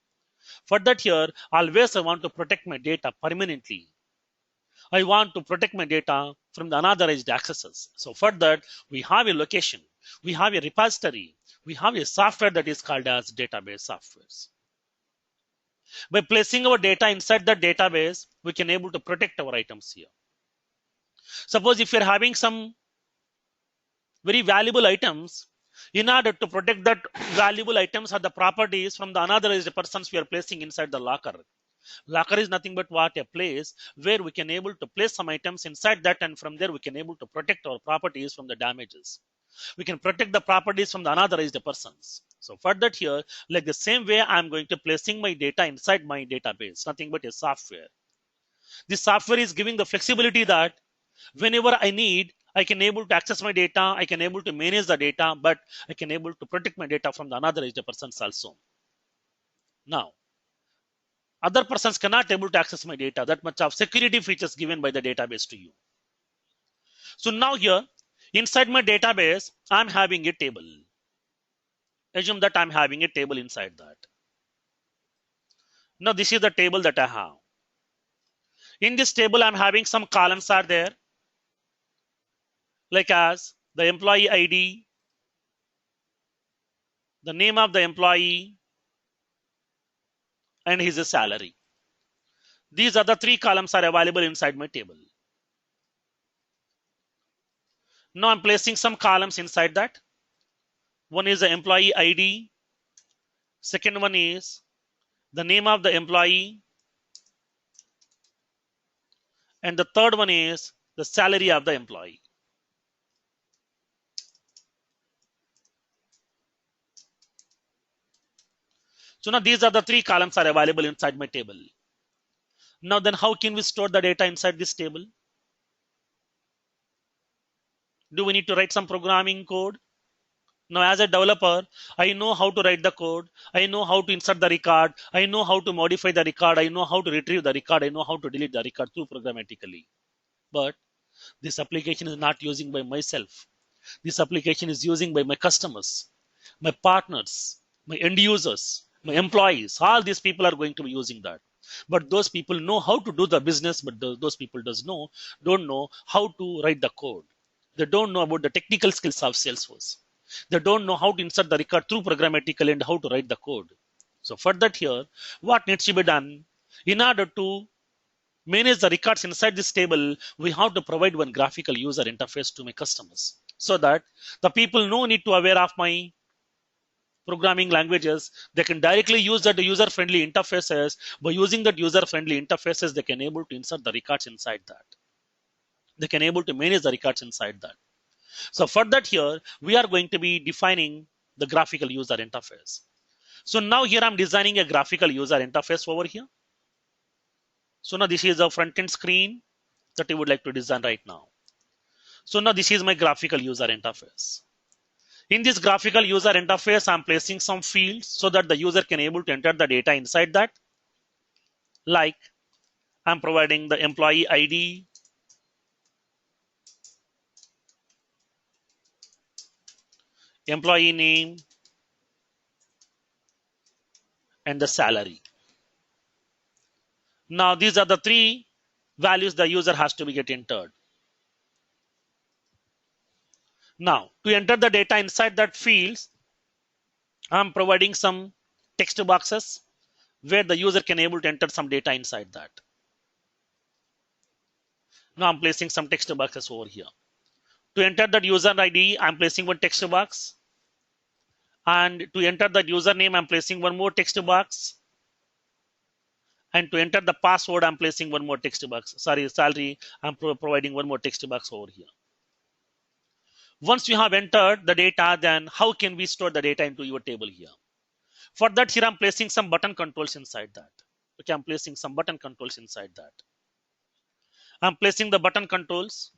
For that here, always I want to protect my data permanently. I want to protect my data from the unauthorized accesses. So for that, we have a location, we have a repository, we have a software that is called as database softwares. By placing our data inside the database, we can able to protect our items here. Suppose if you're having some very valuable items, in order to protect that valuable items or the properties from the unauthorized persons, we are placing inside the locker. Locker is nothing but what, a place where we can able to place some items inside that, and from there we can able to protect our properties from the damages. We can protect the properties from the unauthorized persons. So for that here, like the same way, I'm going to placing my data inside my database, nothing but a software. This software is giving the flexibility that whenever I need, I can able to access my data, I can able to manage the data, but I can able to protect my data from the unauthorized persons also. Now, other persons cannot able to access my data. That much of security features given by the database to you. So now here, inside my database, I'm having a table. Assume that I'm having a table inside that. Now this is the table that I have. In this table, I'm having some columns are there, like as the employee ID, the name of the employee, and his salary. These are the three columns are available inside my table. Now I'm placing some columns inside that. One is the employee ID. Second one is the name of the employee. And the third one is the salary of the employee. So now these are the three columns are available inside my table. Now then, how can we store the data inside this table? Do we need to write some programming code? Now, as a developer, I know how to write the code. I know how to insert the record. I know how to modify the record. I know how to retrieve the record. I know how to delete the record through programmatically. But this application is not using by myself. This application is using by my customers, my partners, my end users, my employees. All these people are going to be using that. But those people know how to do the business, but those people don't know how to write the code. They don't know about the technical skills of Salesforce. They don't know how to insert the record through programmatically and how to write the code. So for that here, what needs to be done? In order to manage the records inside this table, we have to provide one graphical user interface to my customers, so that the people no need to aware of my programming languages. They can directly use that user-friendly interfaces. By using that user-friendly interfaces, they can able to insert the records inside that. They can able to manage the records inside that. So for that here, we are going to be defining the graphical user interface. So now here I'm designing a graphical user interface over here. So now this is a front end screen that I would like to design right now. So now this is my graphical user interface. In this graphical user interface, I'm placing some fields so that the user can able to enter the data inside that. Like I'm providing the employee ID, employee name, and the salary. Now these are the three values the user has to be get entered. Now to enter the data inside that fields, I'm providing some text boxes where the user can able to enter some data inside that. Now I'm placing some text boxes over here. To enter that user ID, I'm placing one text box. And to enter that username, I'm placing one more text box. And to enter the password, I'm placing one more text box. Sorry, salary, I'm providing one more text box over here. Once you have entered the data, then how can we store the data into your table here? For that, here I'm placing some button controls inside that. Okay, I'm placing some button controls inside that. I'm placing the button controls.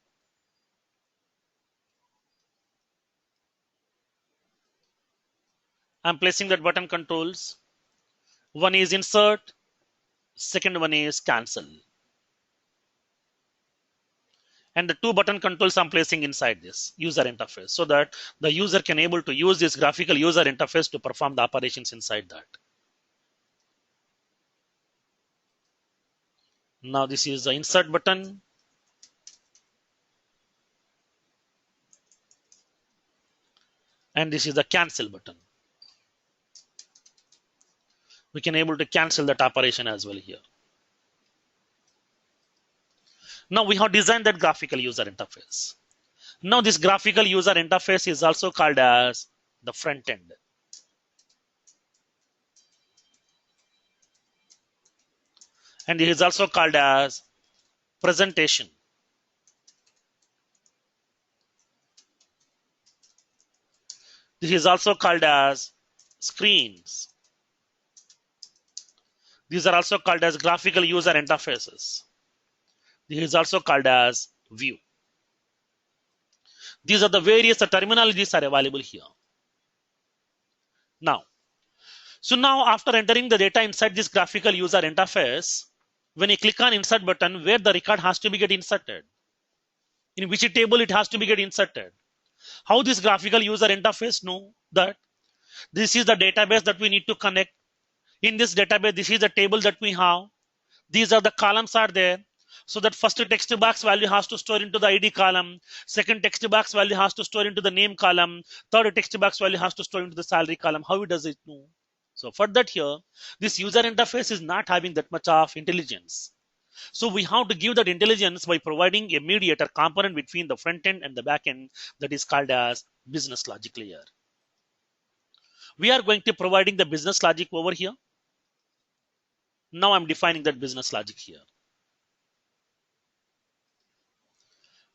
I'm placing that button controls. One is insert, second one is cancel. And the two button controls I'm placing inside this user interface so that the user can able to use this graphical user interface to perform the operations inside that. Now this is the insert button. And this is the cancel button. We can able to cancel that operation as well here. Now we have designed that graphical user interface. Now this graphical user interface is also called as the front end. And it is also called as presentation. This is also called as screens. These are also called as graphical user interfaces. This is also called as view. These are the various terminologies are available here. Now after entering the data inside this graphical user interface, when you click on insert button, where the record has to be get inserted, in which table it has to be get inserted, how this graphical user interface know that this is the database that we need to connect. In this database, this is the table that we have. These are the columns are there. So that first text box value has to store into the ID column. Second text box value has to store into the name column. Third text box value has to store into the salary column. How does it know? So for that here, this user interface is not having that much of intelligence. So we have to give that intelligence by providing a mediator component between the front end and the back end that is called as business logic layer. We are going to providing the business logic over here. Now I'm defining that business logic here.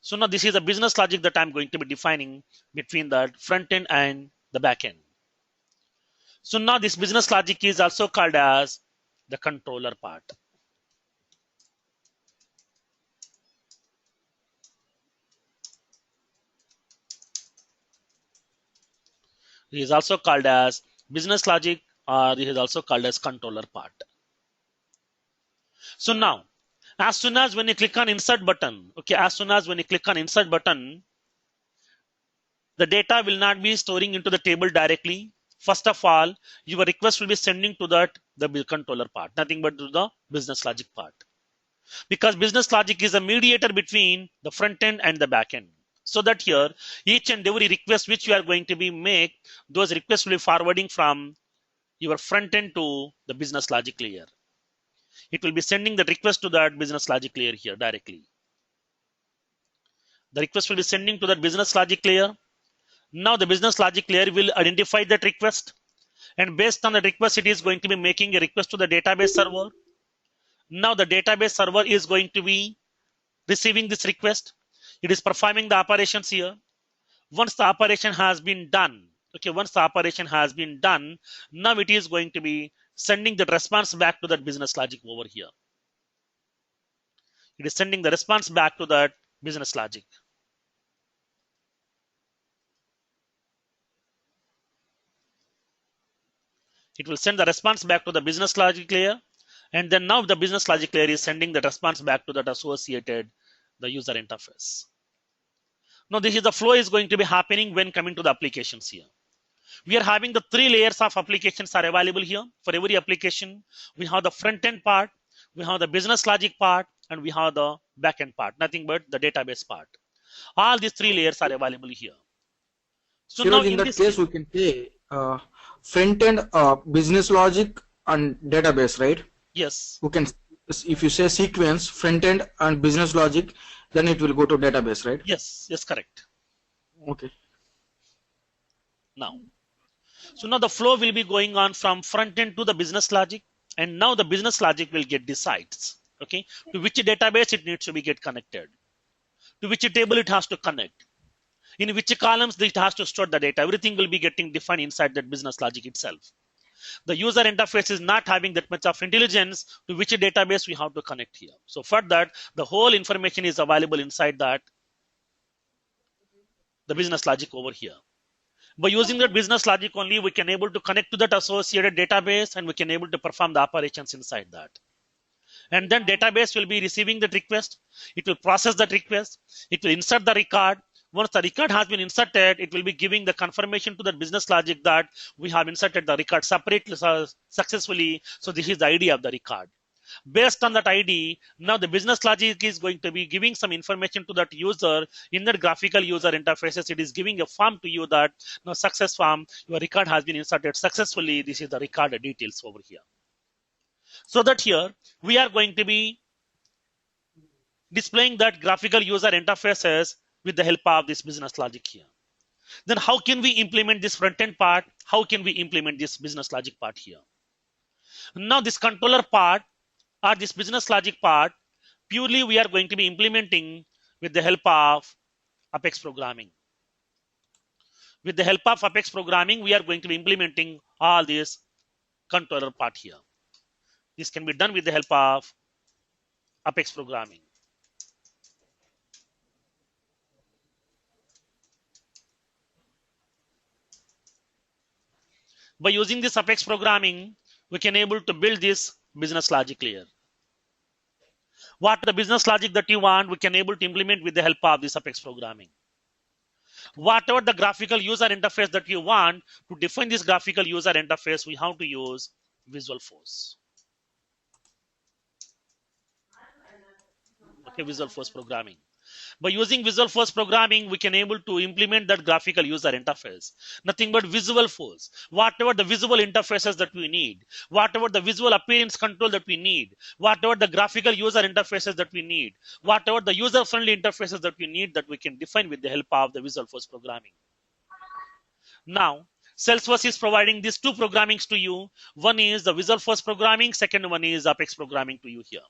So now this is a business logic that I'm going to be defining between the front end and the back end. So now this business logic is also called as the controller part. It is also called as business logic, or it is also called as controller part. So now, as soon as when you click on insert button, the data will not be storing into the table directly. First of all, your request will be sending to the controller part, nothing but to the business logic part. Because business logic is a mediator between the front end and the back end. So that here, each and every request which you are going to be make, those requests will be forwarding from your front end to the business logic layer. It will be sending the request to that business logic layer here directly. The request will be sending to that business logic layer. Now the business logic layer will identify that request. And based on the request, it is going to be making a request to the database server. Now the database server is going to be receiving this request. It is performing the operations here. Once the operation has been done, now it is going to be sending the response back to that business logic over here. It is sending the response back to that business logic. It will send the response back to the business logic layer. And then now the business logic layer is sending the response back to that associated the user interface. Now this is the flow is going to be happening when coming to the applications here. We are having the 3 layers of applications are available here. For every application, we have the front end part, we have the business logic part, and we have the back end part, nothing but the database part. All these 3 layers are available here. So now in that case, we can say front end, business logic and database, right? Yes. We can, if you say sequence, front end and business logic, then it will go to database, right? Yes, correct. Okay. So now the flow will be going on from front end to the business logic, and now the business logic will get decides, okay, to which database it needs to be get connected, to which table it has to connect, in which columns it has to store the data. Everything will be getting defined inside that business logic itself. The user interface is not having that much of intelligence to which database we have to connect here. So for that, the whole information is available inside that, the business logic over here. By using that business logic only, we can able to connect to that associated database and we can able to perform the operations inside that. And then database will be receiving that request. It will process that request. It will insert the record. Once the record has been inserted, it will be giving the confirmation to that business logic that we have inserted the record separately successfully. So this is the ID of the record. Based on that ID, now the business logic is going to be giving some information to that user in that graphical user interfaces. It is giving a form to you that now success form, your record has been inserted successfully. This is the record details over here. So that here we are going to be displaying that graphical user interfaces with the help of this business logic here. Then how can we implement this front end part? How can we implement this business logic part here? Now this controller part or this business logic part, purely we are going to be implementing with the help of Apex programming. With the help of Apex programming, we are going to be implementing all this controller part here. This can be done with the help of Apex programming. By using this Apex programming, we can able to build this business logic layer. What the business logic that you want, we can able to implement with the help of this Apex programming. Whatever the graphical user interface that you want, to define this graphical user interface, we have to use Visualforce. Okay, Visualforce programming. By using Visualforce programming, we can able to implement that graphical user interface. Nothing but Visualforce. Whatever the visual interfaces that we need, whatever the visual appearance control that we need, whatever the graphical user interfaces that we need, whatever the user-friendly interfaces that we need, that we can define with the help of the Visualforce programming. Now, Salesforce is providing these two programmings to you. One is the Visualforce programming, second one is Apex programming to you here.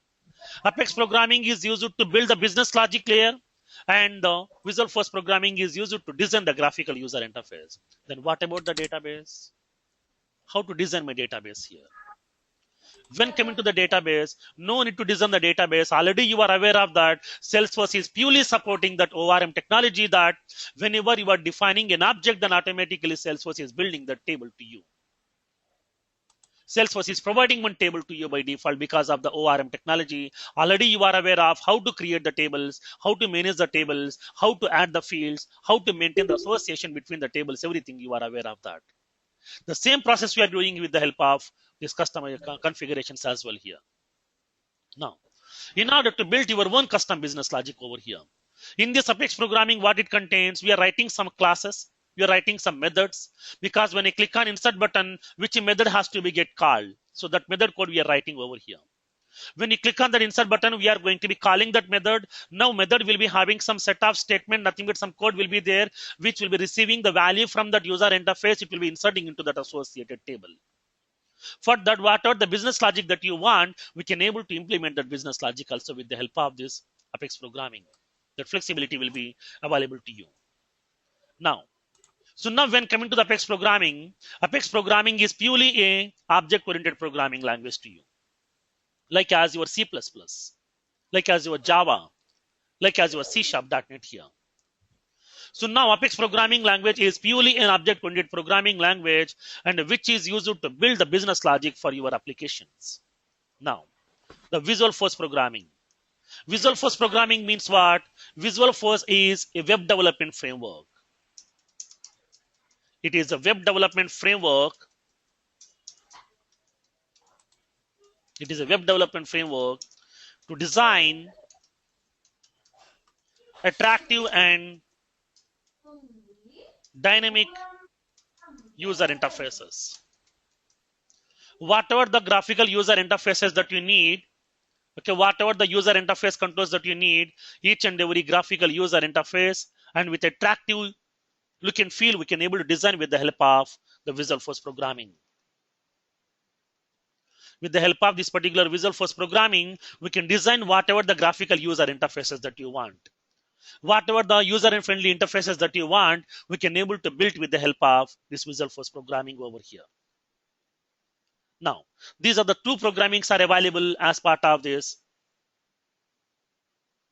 Apex programming is used to build the business logic layer, and the Visualforce programming is used to design the graphical user interface. Then what about the database? How to design my database here? When coming to the database, no need to design the database. Already you are aware of that. Salesforce is purely supporting that ORM technology, that whenever you are defining an object, then automatically Salesforce is building that table to you. Salesforce is providing one table to you by default because of the ORM technology. Already you are aware of how to create the tables, how to manage the tables, how to add the fields, how to maintain the association between the tables, everything you are aware of that. The same process we are doing with the help of these custom configurations as well here. Now, in order to build your own custom business logic over here, in this Apex programming, what it contains, we are writing some classes. We are writing some methods, because when I click on insert button, which method has to be get called. So that method code we are writing over here. When you click on that insert button, we are going to be calling that method. Now method will be having some set of statement, nothing but some code will be there, which will be receiving the value from that user interface. It will be inserting into that associated table. For that, whatever the business logic that you want, we can able to implement that business logic also with the help of this Apex programming. That flexibility will be available to you. Now, when coming to the Apex programming is purely a object-oriented programming language to you. Like as your C++, like as your Java, like as your C#.NET here. So now Apex programming language is purely an object-oriented programming language, and which is used to build the business logic for your applications. Now, the Visualforce programming. Visualforce programming means what? Visualforce is a web development framework. It is a web development framework. It is a web development framework to design attractive and dynamic user interfaces. Whatever the graphical user interfaces that you need, okay, whatever the user interface controls that you need, each and every graphical user interface and with attractive look and feel, we can able to design with the help of the Visualforce programming. With the help of this particular Visualforce programming, we can design whatever the graphical user interfaces that you want. Whatever the user-friendly interfaces that you want, we can able to build with the help of this Visualforce programming over here. Now, these are the two programmings are available as part of this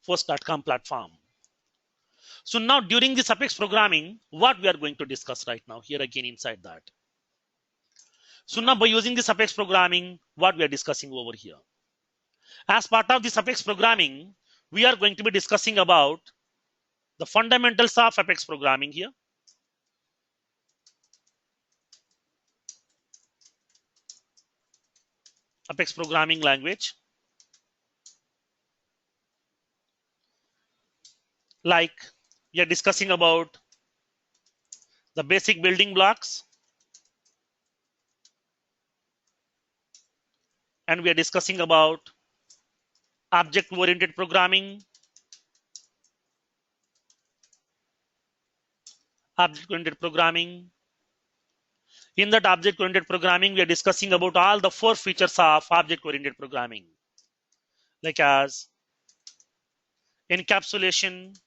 Force.com platform. So now during this Apex programming, what we are going to discuss right now here again inside that. So now by using this Apex programming, what we are discussing over here. As part of this Apex programming, we are going to be discussing about the fundamentals of Apex programming here. Apex programming language. Like we are discussing about the basic building blocks. And we are discussing about object-oriented programming, object-oriented programming. In that object-oriented programming, we are discussing about all the 4 features of object-oriented programming, like as encapsulation,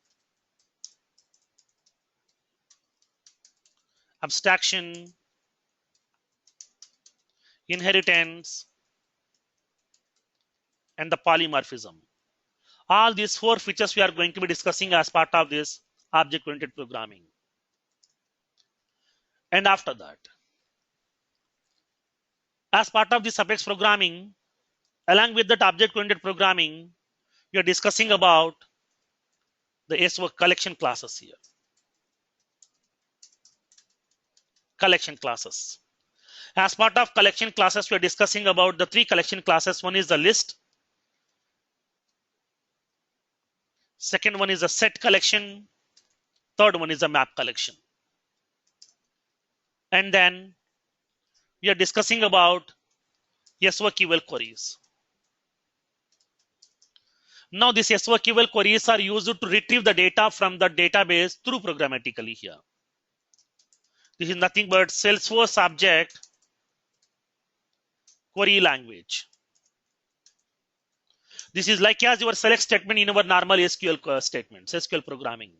abstraction, inheritance, and the polymorphism. All these 4 features we are going to be discussing as part of this object-oriented programming. And after that, as part of this Apex programming, along with that object-oriented programming, we are discussing about the SO collection classes here. Collection classes. As part of collection classes, we are discussing about the 3 collection classes. One is the list. Second one is a set collection. Third one is a map collection. And then we are discussing about SOQL queries. Now these SOQL queries are used to retrieve the data from the database through programmatically here. This is nothing but Salesforce object query language. This is like as your select statement in our normal SQL statements, SQL programming.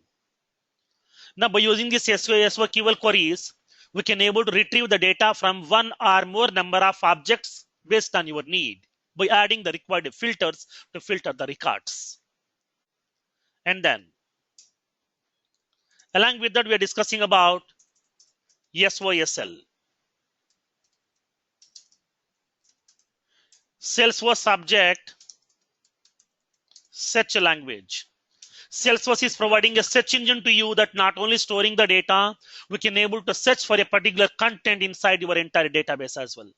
Now by using this SOQL queries, we can able to retrieve the data from one or more number of objects based on your need by adding the required filters to filter the records. And then along with that, we are discussing about SOSL. Salesforce object search language. Salesforce is providing a search engine to you that not only storing the data, we can able to search for a particular content inside your entire database as well.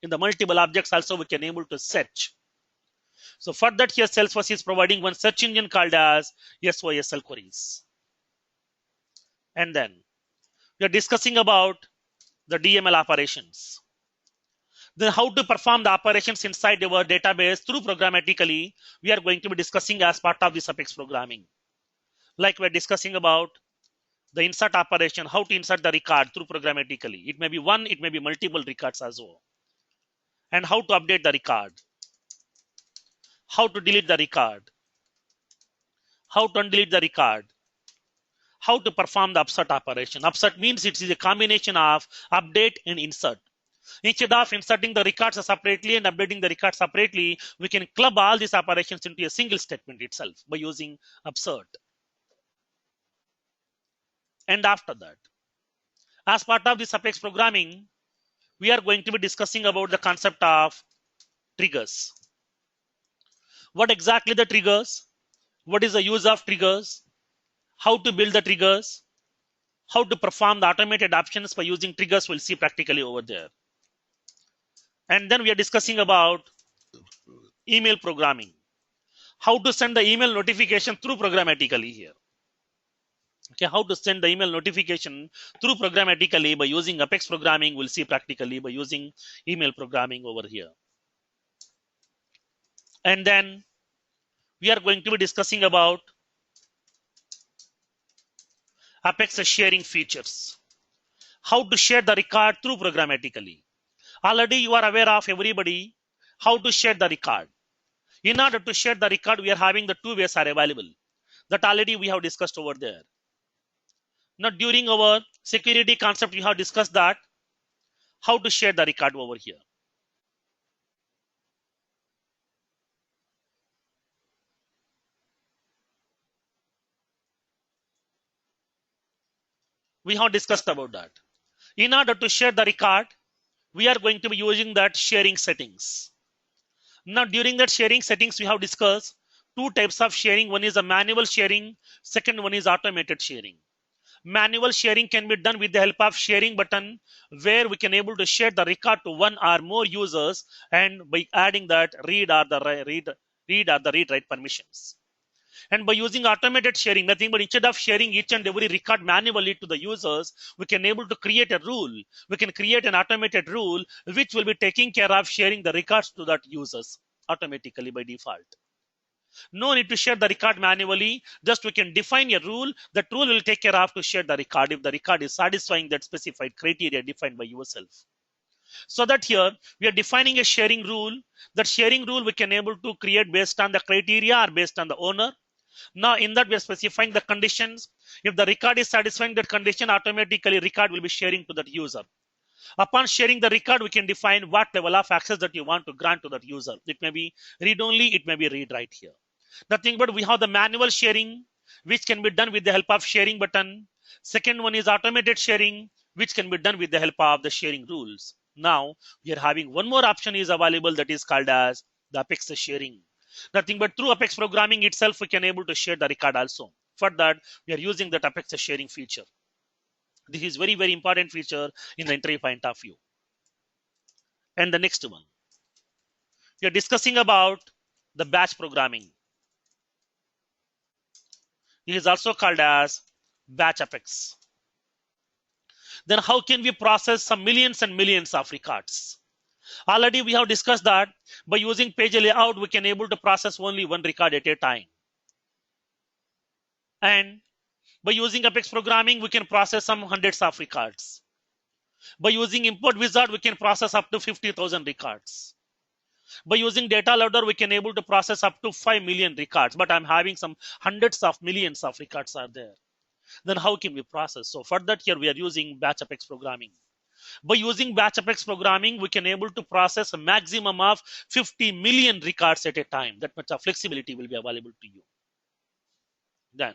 In the multiple objects also we can able to search. So for that here Salesforce is providing one search engine called as SOSL queries. And then we are discussing about the DML operations. Then how to perform the operations inside our database through programmatically, we are going to be discussing as part of this Apex programming. Like we're discussing about the insert operation, how to insert the record through programmatically. It may be one, it may be multiple records as well. And how to update the record. How to delete the record. How to undelete the record. How to perform the upsert operation. Upsert means it is a combination of update and insert. Instead of inserting the records separately and updating the records separately, we can club all these operations into a single statement itself by using upsert. And after that, as part of this Apex programming, we are going to be discussing about the concept of triggers. What exactly the triggers? What is the use of triggers? How to build the triggers? How to perform the automated options by using triggers, we'll see practically over there. And then we are discussing about email programming. How to send the email notification through programmatically here. Okay, how to send the email notification through programmatically by using Apex programming, we'll see practically by using email programming over here. And then we are going to be discussing about Apex sharing features. How to share the record through programmatically. Already you are aware of everybody how to share the record. In order to share the record, we are having the 2 ways are available. That already we have discussed over there. Now during our security concept, we have discussed that how to share the record over here. we have discussed about that. In order to share the record, we are going to be using that sharing settings. Now, during that sharing settings, we have discussed two types of sharing. One is a manual sharing, second one is automated sharing. Manual sharing can be done with the help of sharing button, where we can able to share the record to one or more users, and by adding that read or the read write permissions. And by using automated sharing, nothing but instead of sharing each and every record manually to the users, we can able to create a rule. We can create an automated rule which will be taking care of sharing the records to that users automatically by default. No need to share the record manually. Just we can define a rule. That rule will take care of to share the record if the record is satisfying that specified criteria defined by yourself. So that here we are defining a sharing rule. That sharing rule we can able to create based on the criteria or based on the owner. Now in that we are specifying the conditions. If the record is satisfying that condition, automatically record will be sharing to that user. Upon sharing the record, we can define what level of access that you want to grant to that user. It may be read only, it may be read write here. Nothing but we have the manual sharing, which can be done with the help of sharing button. Second one is automated sharing, which can be done with the help of the sharing rules. Now we are having one more option is available, that is called as the Apex sharing. Nothing but through Apex programming itself, we can able to share the record also. For that, we are using that Apex sharing feature. This is very, very important feature in the interview point of view. And the next one, we are discussing about the batch programming. It is also called as batch Apex. Then how can we process some millions and millions of records? Already we have discussed that by using page layout, we can able to process only one record at a time. And by using Apex programming, we can process some hundreds of records. By using import wizard, we can process up to 50,000 records. By using data loader, we can able to process up to 5 million records, but I'm having some hundreds of millions of records are there. Then how can we process? So for that here, we are using batch Apex programming. By using batch Apex programming, we can able to process a maximum of 50 million records at a time. That much of flexibility will be available to you. Then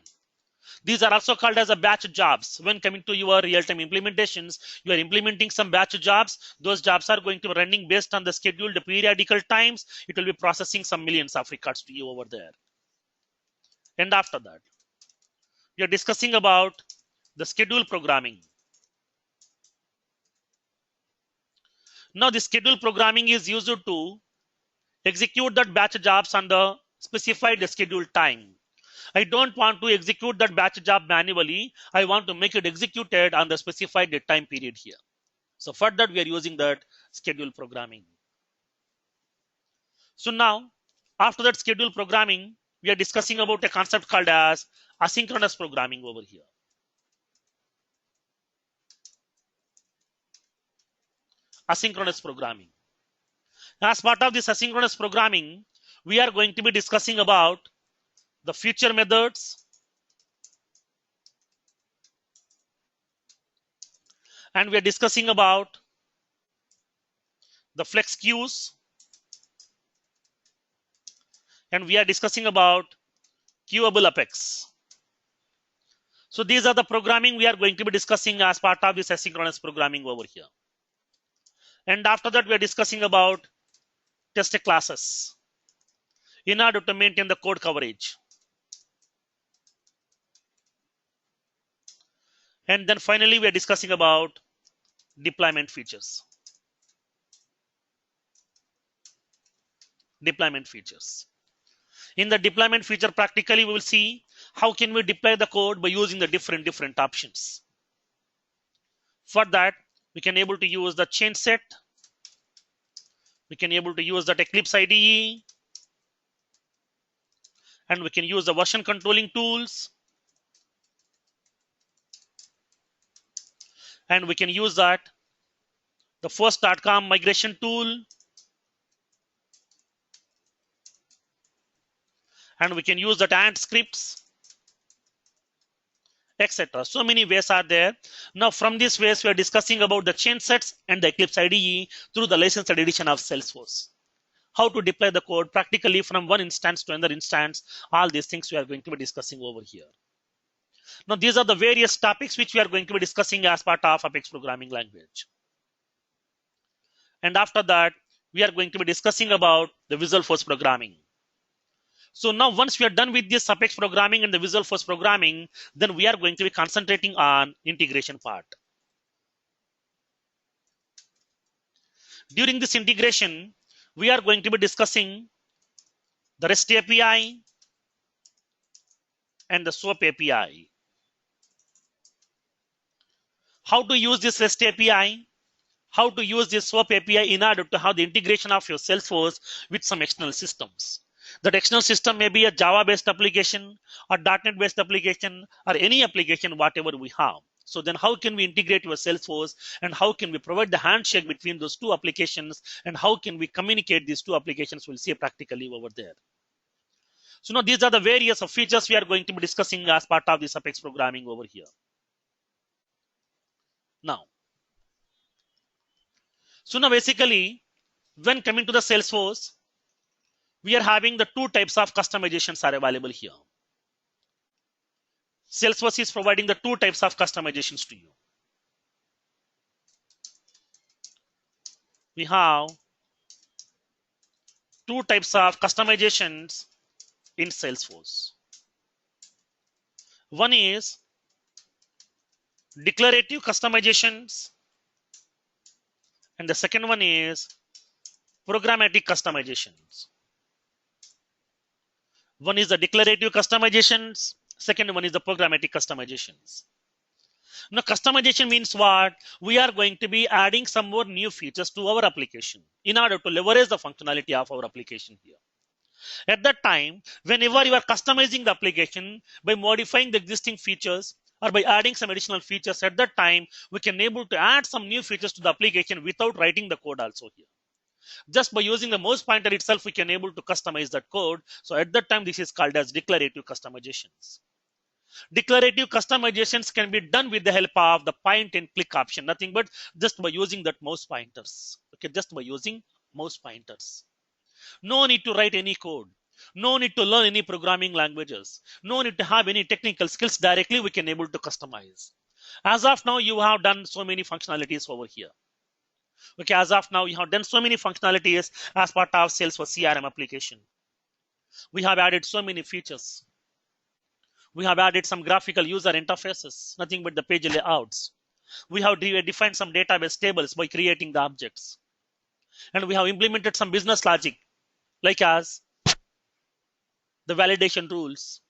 these are also called as a batch jobs. When coming to your real-time implementations, you are implementing some batch jobs. Those jobs are going to be running based on the scheduled periodical times. It will be processing some millions of records to you over there. And after that, we are discussing about the schedule programming. Now the schedule programming is used to execute that batch jobs on the specified scheduled time. I don't want to execute that batch job manually. I want to make it executed on the specified time period here. So for that, we are using that schedule programming. So now, after that schedule programming, we are discussing about a concept called as asynchronous programming over here. Asynchronous programming. As part of this asynchronous programming, we are going to be discussing about the feature methods, and we are discussing about the flex queues, and we are discussing about queuable Apex. So these are the programming we are going to be discussing as part of this asynchronous programming over here. And after that, we are discussing about test classes in order to maintain the code coverage. And then finally, we are discussing about deployment features. Deployment features. In the deployment feature, practically, we will see how can we deploy the code by using the different options. For that, we can able to use the change set. We can able to use the Eclipse IDE. And we can use the version controlling tools. And we can use that the first.com migration tool. And we can use that ant scripts, etc. So many ways are there. Now from these ways, we are discussing about the change sets and the Eclipse IDE through the licensed edition of Salesforce. How to deploy the code practically from one instance to another instance. All these things we are going to be discussing over here. Now, these are the various topics which we are going to be discussing as part of Apex programming language. And after that, we are going to be discussing about the Visual Force programming. So now once we are done with this Apex programming and the Visual Force programming, then we are going to be concentrating on integration part. During this integration, we are going to be discussing the REST API and the SOAP API. How to use this REST API, how to use this SOAP API in order to have the integration of your Salesforce with some external systems. That external system may be a Java-based application, or .NET-based application, or any application, whatever we have. So then how can we integrate your Salesforce, and how can we provide the handshake between those two applications, and how can we communicate these two applications? We'll see practically over there. So now these are the various features we are going to be discussing as part of this Apex programming over here. Now, so now basically, when coming to the Salesforce, we are having the two types of customizations are available here. Salesforce is providing the two types of customizations to you. We have two types of customizations in Salesforce. One is declarative customizations, and the second one is programmatic customizations. One is the declarative customizations, second one is the programmatic customizations. Now, customization means what? We are going to be adding some more new features to our application in order to leverage the functionality of our application here. At that time, whenever you are customizing the application by modifying the existing features or by adding some additional features, at that time, we can able to add some new features to the application without writing the code also here. Just by using the mouse pointer itself, we can able to customize that code. So at that time, this is called as declarative customizations. Declarative customizations can be done with the help of the point and click option, nothing but just by using that mouse pointers. Okay, just by using mouse pointers. No need to write any code. No need to learn any programming languages. No need to have any technical skills. Directly we can able to customize. As of now, you have done so many functionalities over here. Okay, as of now, you have done so many functionalities as part of Salesforce CRM application. We have added so many features. We have added some graphical user interfaces, nothing but the page layouts. We have defined some database tables by creating the objects. And we have implemented some business logic, like as the validation rules,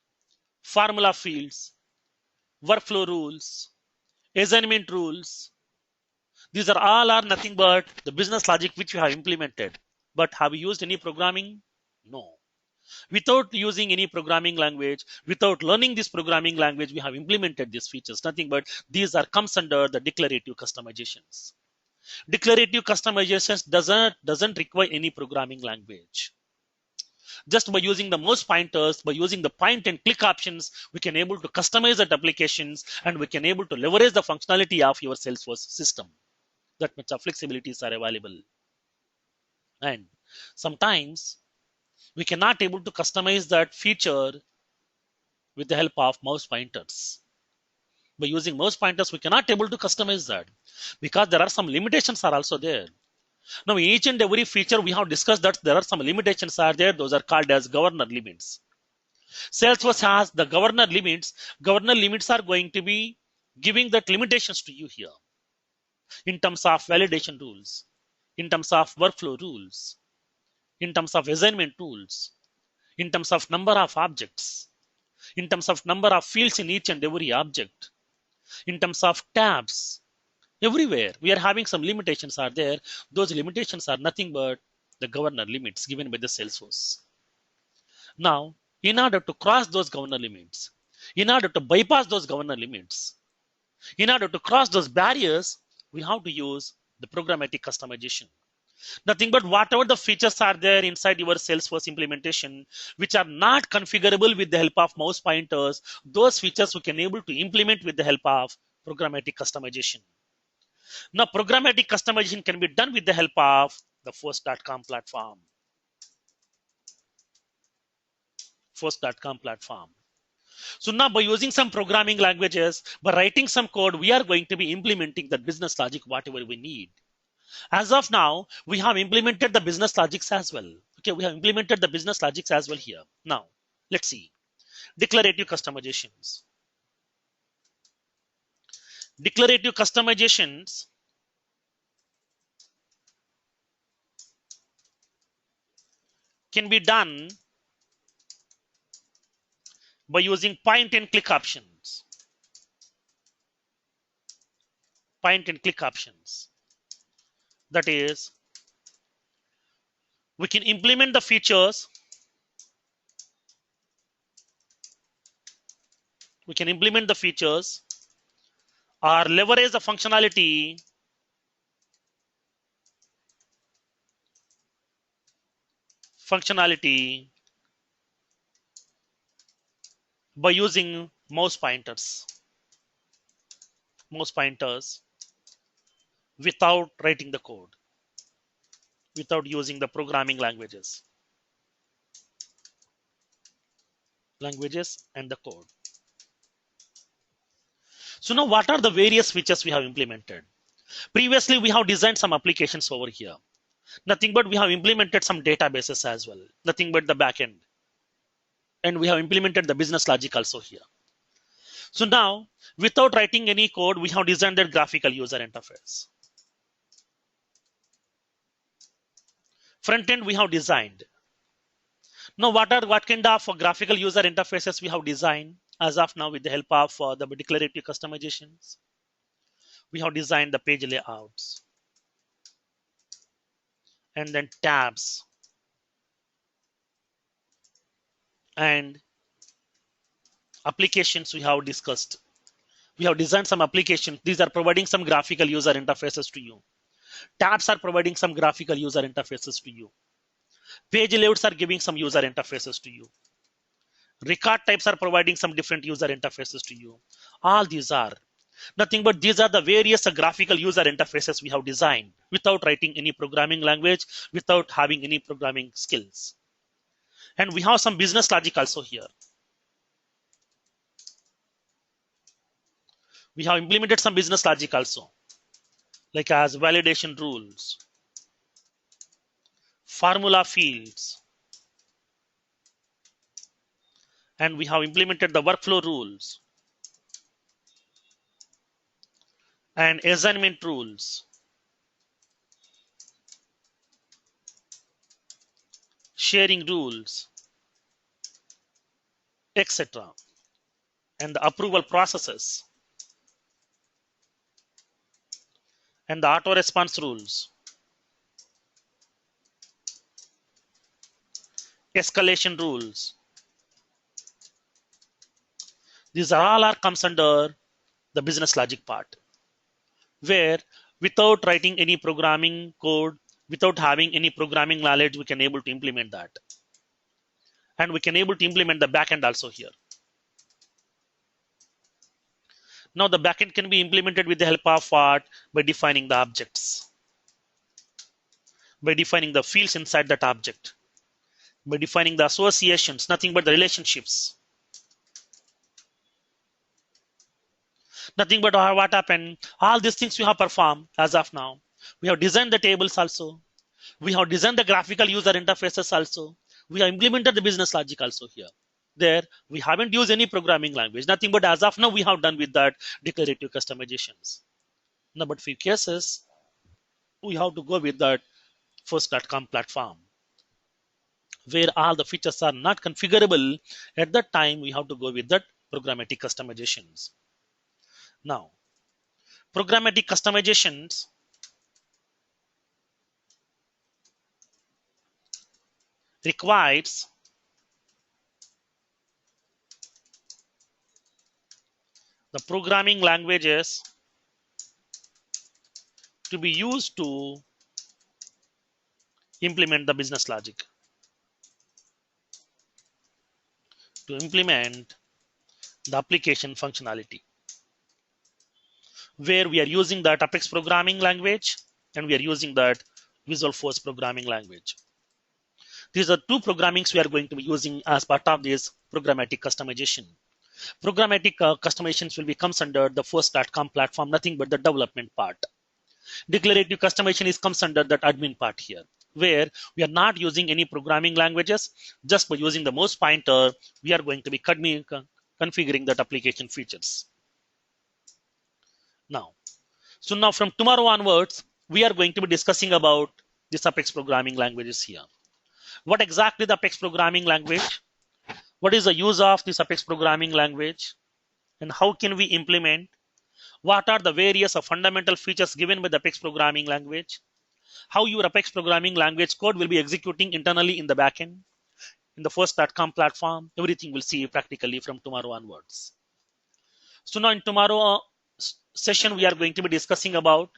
formula fields, workflow rules, assignment rules. These are all are nothing but the business logic which we have implemented. But have we used any programming? No. Without using any programming language, without learning this programming language, we have implemented these features. Nothing but these are comes under the declarative customizations. Declarative customizations doesn't require any programming language. Just by using the mouse pointers, by using the point and click options, we can able to customize that applications, and we can able to leverage the functionality of your Salesforce system. That much of flexibilities are available. And sometimes we cannot able to customize that feature with the help of mouse pointers. By using mouse pointers, we cannot able to customize that because there are some limitations are also there. Now, in each and every feature, we have discussed that there are some limitations are there. Those are called as governor limits. Salesforce has the governor limits. Governor limits are going to be giving that limitations to you here in terms of validation rules, in terms of workflow rules, in terms of assignment tools, in terms of number of objects, in terms of number of fields in each and every object, in terms of tabs. Everywhere we are having some limitations are there. Those limitations are nothing but the governor limits given by the Salesforce. Now, in order to cross those governor limits, in order to bypass those governor limits, in order to cross those barriers, we have to use the programmatic customization. Nothing but whatever the features are there inside your Salesforce implementation, which are not configurable with the help of mouse pointers, those features we can able to implement with the help of programmatic customization. Now, programmatic customization can be done with the help of the Force.com platform. Force.com platform. So now by using some programming languages, by writing some code, we are going to be implementing that business logic, whatever we need. As of now, we have implemented the business logics as well. Okay, we have implemented the business logics as well here. Now, let's see. Declarative customizations. Declarative customizations can be done by using point and click options. Point and click options. That is, we can implement the features. We can implement the features or leverage the functionality by using mouse pointers without writing the code, without using the programming languages and the code. So now what are the various features we have implemented? Previously, we have designed some applications over here. Nothing but we have implemented some databases as well. Nothing but the backend. And we have implemented the business logic also here. So now, without writing any code, we have designed that graphical user interface. Front end we have designed. Now, what kind of graphical user interfaces we have designed as of now with the help of the declarative customizations? We have designed the page layouts and then tabs and applications we have discussed. We have designed some applications. These are providing some graphical user interfaces to you. Tabs are providing some graphical user interfaces to you. Page layouts are giving some user interfaces to you. Record types are providing some different user interfaces to you. All these are nothing but these are the various graphical user interfaces we have designed without writing any programming language, without having any programming skills. And we have some business logic also here. We have implemented some business logic also, like as validation rules, formula fields, and we have implemented the workflow rules and assignment rules, sharing rules, etc. And the approval processes and the auto response rules, escalation rules. These all comes under the business logic part, where without writing any programming code, without having any programming knowledge, we can able to implement that. And we can able to implement the backend also here. Now the backend can be implemented with the help of what? By defining the objects, by defining the fields inside that object, by defining the associations, nothing but the relationships. Nothing but what happened, all these things we have performed as of now. We have designed the tables also. We have designed the graphical user interfaces also. We have implemented the business logic also here. There, we haven't used any programming language. Nothing but as of now, we have done with that declarative customizations. Now, but few cases, we have to go with that Force.com platform, where all the features are not configurable. At that time, we have to go with that programmatic customizations. Now, programmatic customizations requires the programming languages to be used to implement the business logic, to implement the application functionality, where we are using that Apex programming language and we are using that Visual Force programming language. These are two programmings we are going to be using as part of this programmatic customization. Programmatic customizations will be comes under the first.com platform, nothing but the development part. Declarative customization comes under that admin part here, where we are not using any programming languages. Just by using the mouse pointer, we are going to be configuring that application features. Now from tomorrow onwards, we are going to be discussing about this Apex programming languages here. What exactly the Apex programming language? What is the use of this Apex programming language? And how can we implement? What are the various fundamental features given by the Apex programming language? How your Apex programming language code will be executing internally in the backend, in the first.com platform. Everything we'll see practically from tomorrow onwards. So now in tomorrow session, we are going to be discussing about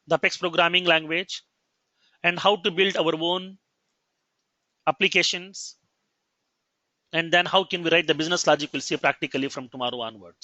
the Apex programming language and how to build our own applications. And then how can we write the business logic, we'll see practically from tomorrow onwards.